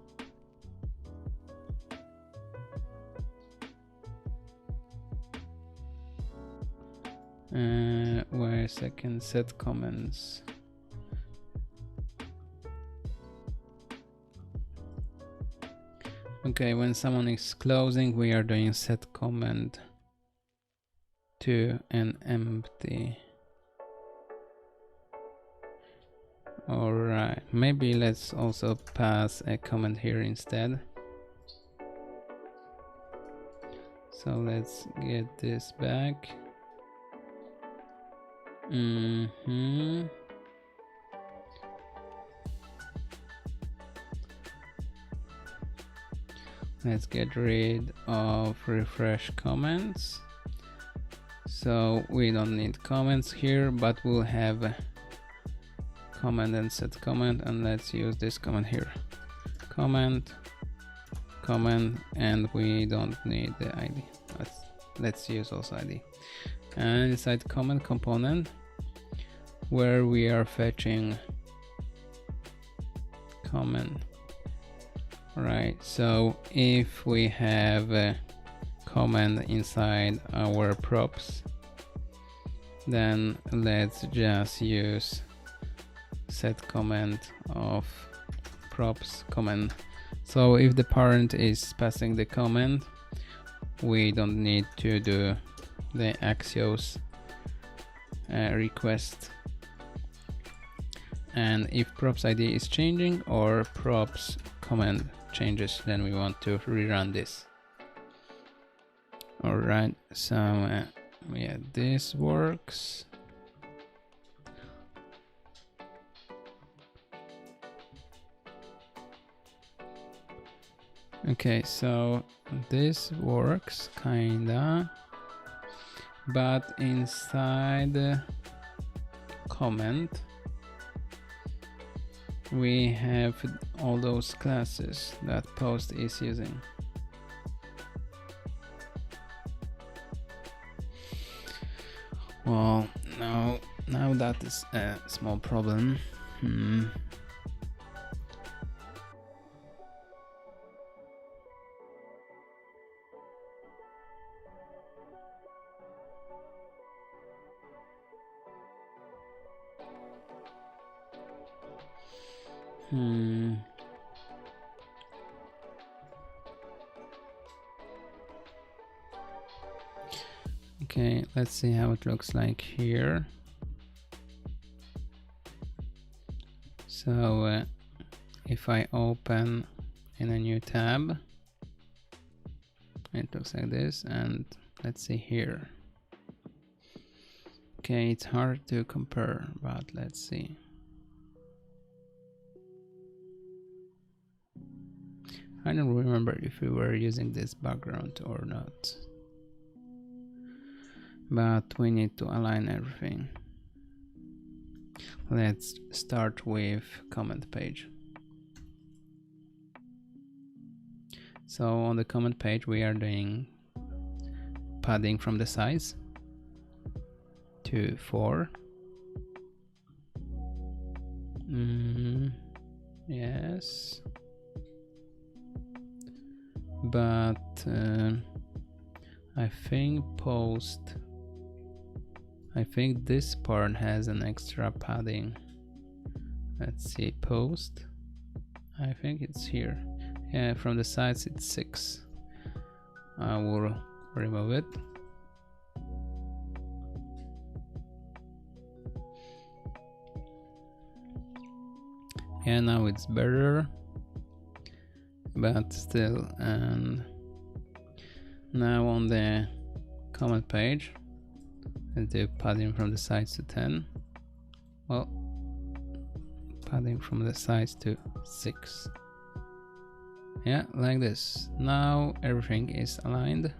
Wait a second, set comments. Okay, when someone is closing, we are doing set comment to an empty. Alright, maybe let's also pass a comment here instead. So let's get this back. Let's get rid of refresh comments. So we don't need comments here, but we'll have comment and set comment, and let's use this comment here. Comment, and we don't need the ID. Let's use also ID. And inside comment component, where we are fetching comment. Right, so if we have a comment inside our props, then let's just use set comment of props comment. So if the parent is passing the comment, we don't need to do the Axios request. And if props ID is changing or props comment changes, then we want to rerun this. All right, so yeah, this works. Okay, so this works kinda, but inside the comment we have all those classes that post is using. Well, now that is a small problem. Okay, let's see how it looks like here. So if I open in a new tab, it looks like this, and let's see here. Okay, it's hard to compare, but let's see. I don't remember if we were using this background or not, but we need to align everything. Let's start with comment page. So on the comment page we are doing padding from the size to 4. Yes, but I think this part has an extra padding. Let's see, post. I think it's here. Yeah, from the sides it's 6. I will remove it. Yeah, now it's better, but still. And now on the comment page, let's do padding from the sides to 10. Well, padding from the sides to 6. Yeah, like this. Now everything is aligned.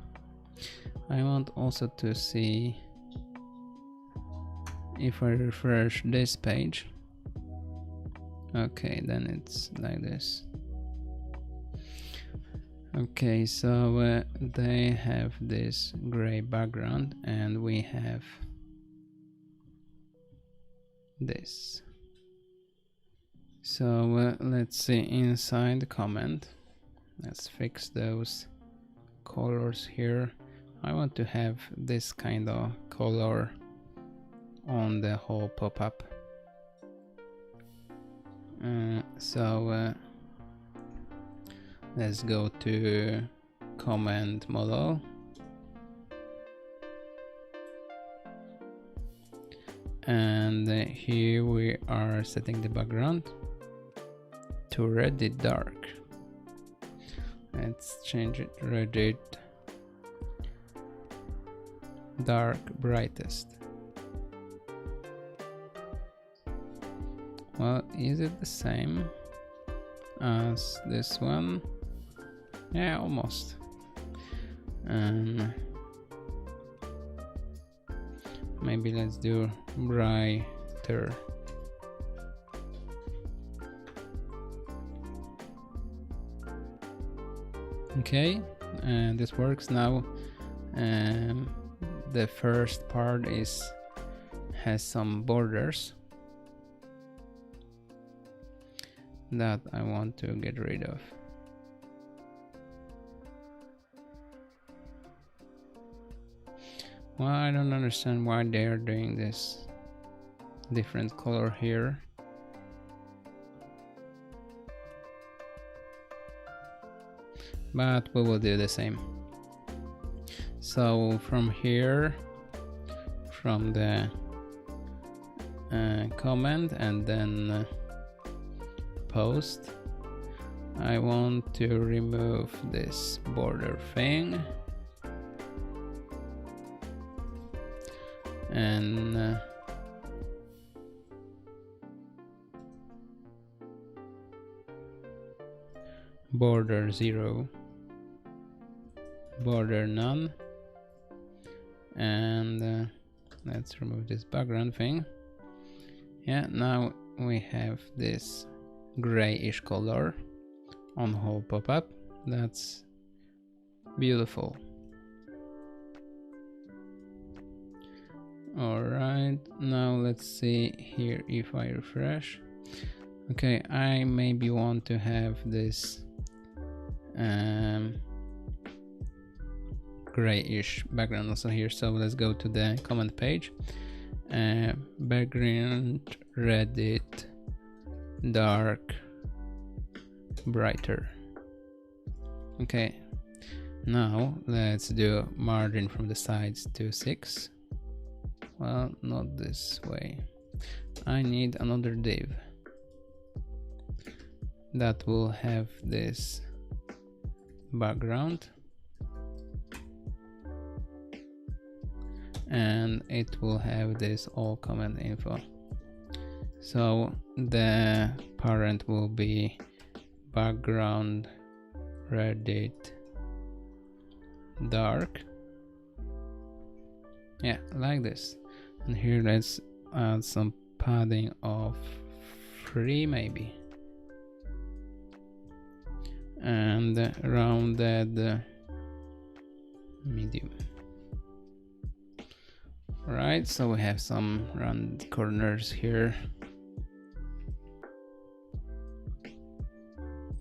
I want also to see if I refresh this page. Okay, then it's like this. Okay, so they have this gray background and we have this. So let's see inside the comment. Let's fix those colors here. I want to have this kind of color on the whole pop-up. So let's go to comment model. And here we are setting the background to Reddit dark. Let's change it Reddit dark brightest. Well, is it the same as this one? Yeah, almost. Maybe let's do brighter. Okay, and this works now. The first part has some borders that I want to get rid of. Well, I don't understand why they are doing this different color here. But we will do the same. So from here, from the comment and then post, I want to remove this border thing and border 0, border none, and let's remove this background thing. Yeah, now we have this grayish color on whole pop-up. That's beautiful. All right, now let's see here if I refresh. Okay, I maybe want to have this grayish background also here. So let's go to the comment page. Background Reddit dark brighter. Okay, now let's do margin from the sides to 6. Well, not this way. I need another div that will have this background and it will have this all comment info. So the parent will be background Reddit dark. Yeah, like this. And here let's add some padding of 3 maybe. And rounded medium. Right, so we have some round corners here.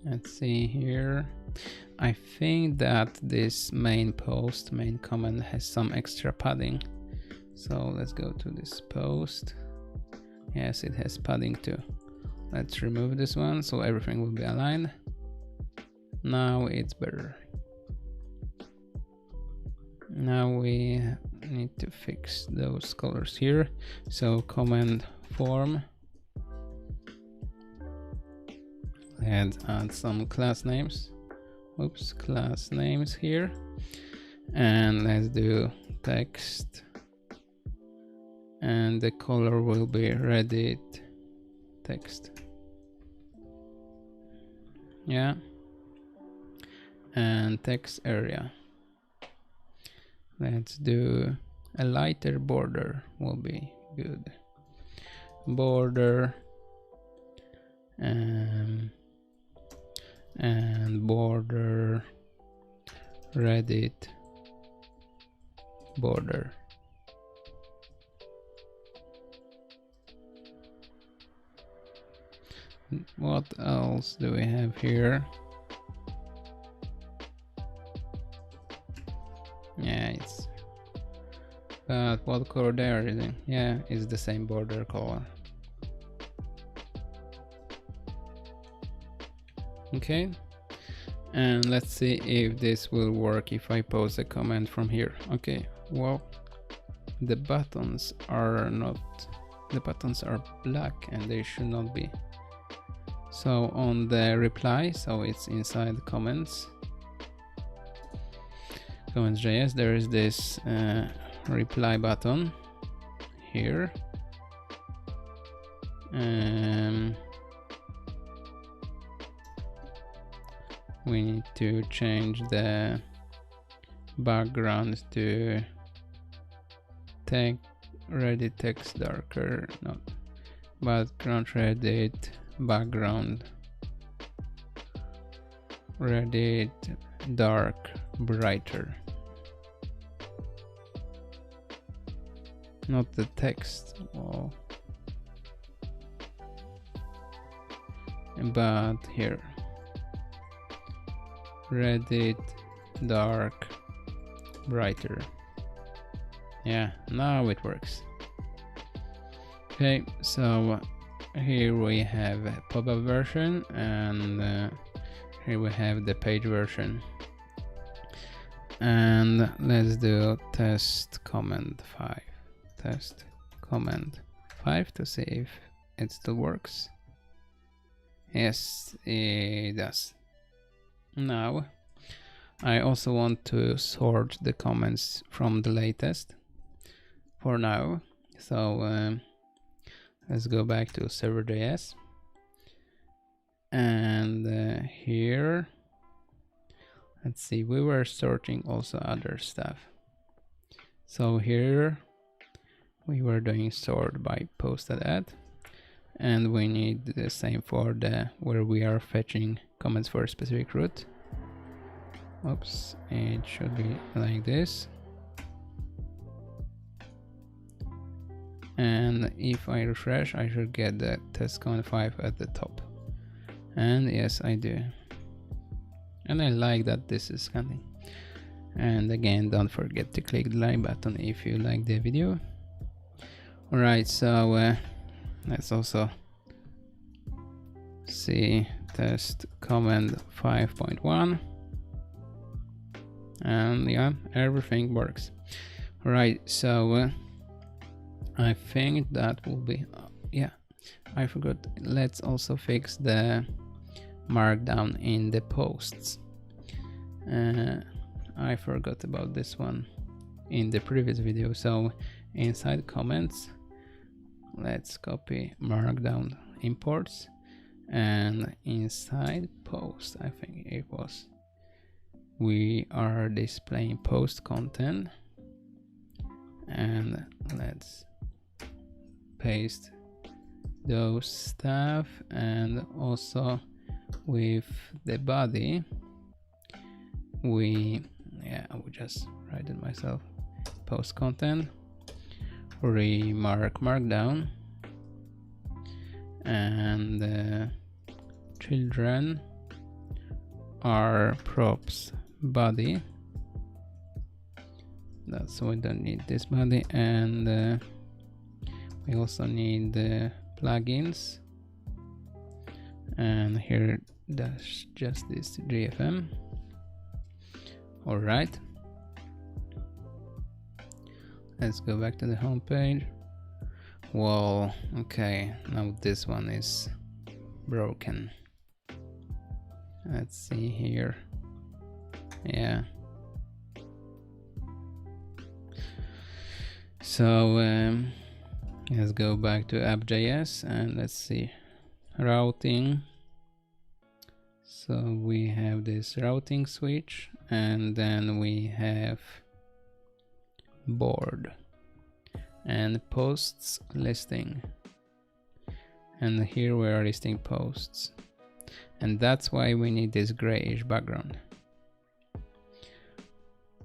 Let's see here. I think that this main comment has some extra padding. So let's go to this post. Yes, it has padding too. Let's remove this one so everything will be aligned. Now it's better. Now we need to fix those colors here. So comment form. And add some class names. Oops, class names here. And let's do text. And the color will be Reddit text. Yeah. And text area. Let's do a lighter border will be good. Border and border Reddit border. What else do we have here? Yeah, it's but what color they are using? Yeah, it's the same border color. Okay, and let's see if this will work if I post a comment from here. Okay, well, the buttons are black and they should not be. So on the reply, so it's inside the comments.js, there is this reply button here. We need to change the background to Reddit text darker, not background Reddit, background Reddit dark brighter, not the text, oh, but here, Reddit dark brighter. Yeah, now it works. Okay, so here we have a pop-up version, and here we have the page version. And let's do test comment 5. Test comment 5 to see if it still works. Yes, it does. Now, I also want to sort the comments from the latest for now. So let's go back to server.js, and here, let's see, we were sorting also other stuff. So here we were doing sort by posted at, and we need the same for the where we are fetching comments for a specific route. Oops, it should be like this. And if I refresh, I should get the test comment 5 at the top. And yes, I do. And I like that this is scanning. And again, don't forget to click the like button if you like the video. Alright, so let's also see test comment 5.1. And yeah, everything works. Alright, so I think that will be, yeah, I forgot. Let's also fix the markdown in the posts. I forgot about this one in the previous video. So inside comments, let's copy markdown imports, and inside post, I think it was, we are displaying post content, and let's paste those stuff. And also with the body, I will just write it myself, post content remark markdown, and children are props body. That's, we don't need this body. And we also need the plugins, and here that's just this GFM. All right, let's go back to the home page. Well, okay, now this one is broken. Let's see here. Yeah, so let's go back to app.js and let's see routing. So we have this routing switch, and then we have board and posts listing, and here we are listing posts, and that's why we need this grayish background.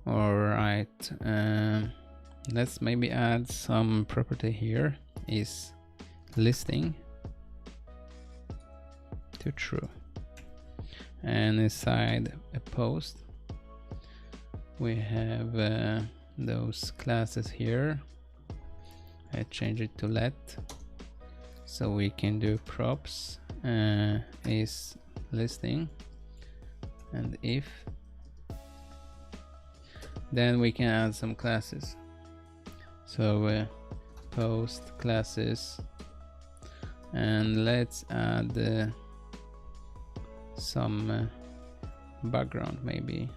All right, let's maybe add some property here, is listing to true. And inside a post, we have those classes here. I change it to let, so we can do props is listing, and if, then we can add some classes. So post classes, and let's add some background maybe.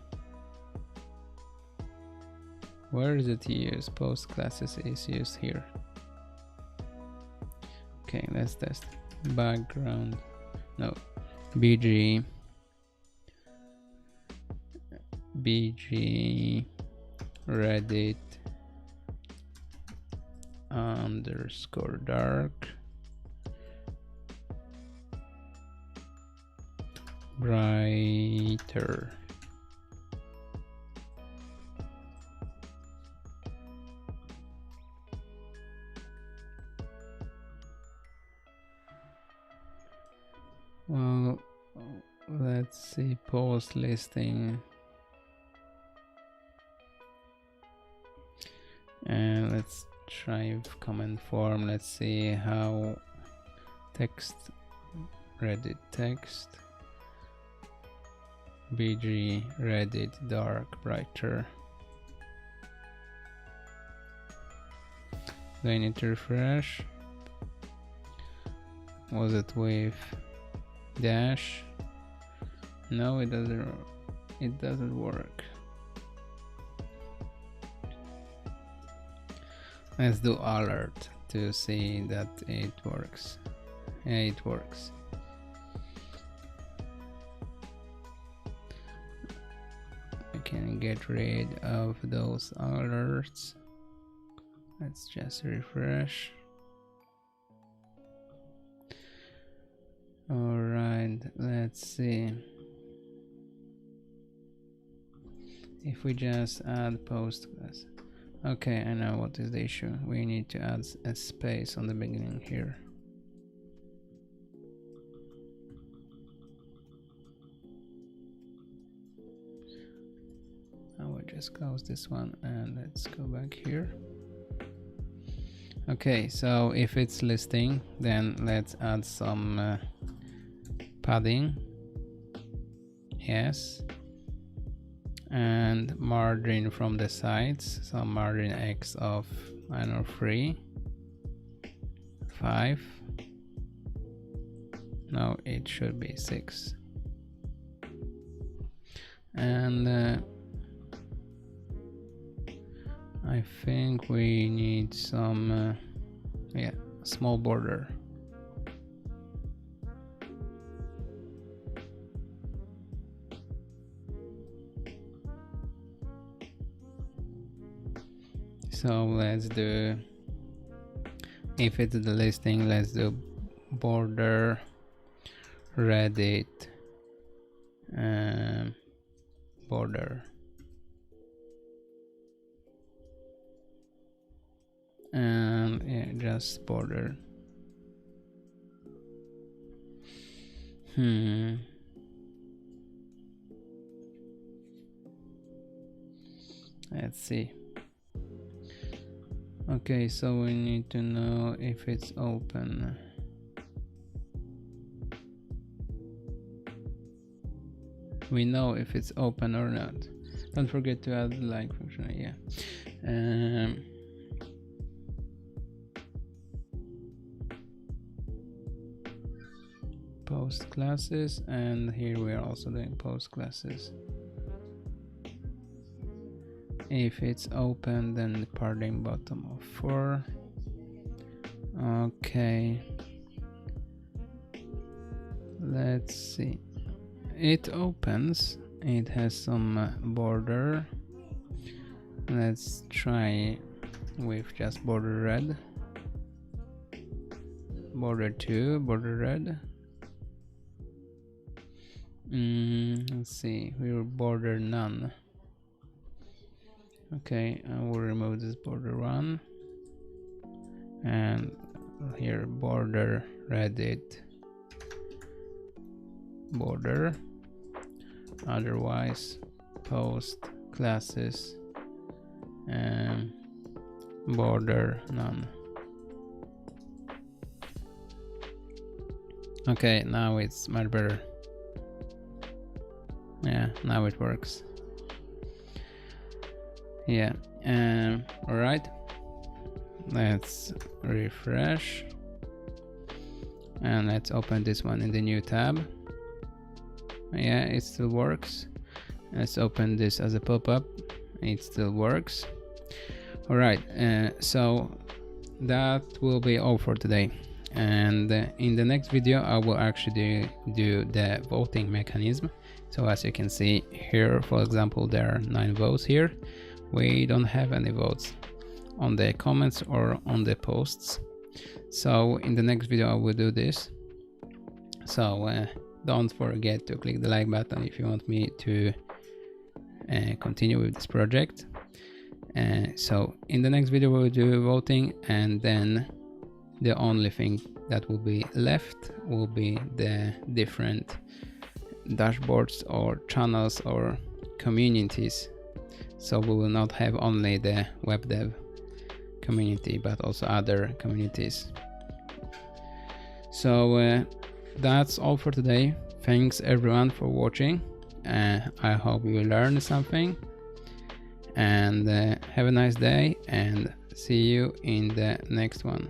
Where is it used? Post classes is used here. Okay, let's test. Background, no, bg reddit underscore dark brighter. let's see, post listing, and let's try comment form. Let's see how text, Reddit text, bg Reddit dark brighter. Do I need to refresh? Was it with dash? No, it doesn't work. Let's do alert to see that it works. Yeah, it works. We can get rid of those alerts. Let's just refresh. All right, let's see. If we just add post class. Okay, I know what is the issue. We need to add a space on the beginning here. I will just close this one and let's go back here. Okay, so if it's listing, then let's add some padding. Yes. And margin from the sides, so margin X of, I don't know, 3, 5. No, it should be 6. And I think we need some, yeah, small border. So let's do, if it's the listing, let's do border Reddit border, and yeah, just border. Let's see. Okay, so we need to know if it's open. We know if it's open or not. Don't forget to add the like function. Yeah. Post classes, and here we are also doing post classes. If it's open, then the padding bottom of 4. Okay. Let's see. It opens. It has some border. Let's try with just border red. Border 2, border red. Let's see. We will border none. Okay, I will remove this border 1, and here border Reddit border, otherwise post classes and border none. Okay, now it's much better. Yeah, now it works. Yeah, all right, let's refresh and let's open this one in the new tab. Yeah, it still works. Let's open this as a pop-up. It still works. All right, so that will be all for today, and in the next video I will actually do the voting mechanism. So as you can see here, for example, there are 9 votes here. We don't have any votes on the comments or on the posts. So in the next video I will do this. So don't forget to click the like button if you want me to continue with this project. So in the next video we will do voting, and then the only thing that will be left will be the different dashboards or channels or communities. So we will not have only the web dev community, but also other communities. So that's all for today. Thanks everyone for watching. I hope you learned something, and have a nice day, and see you in the next one.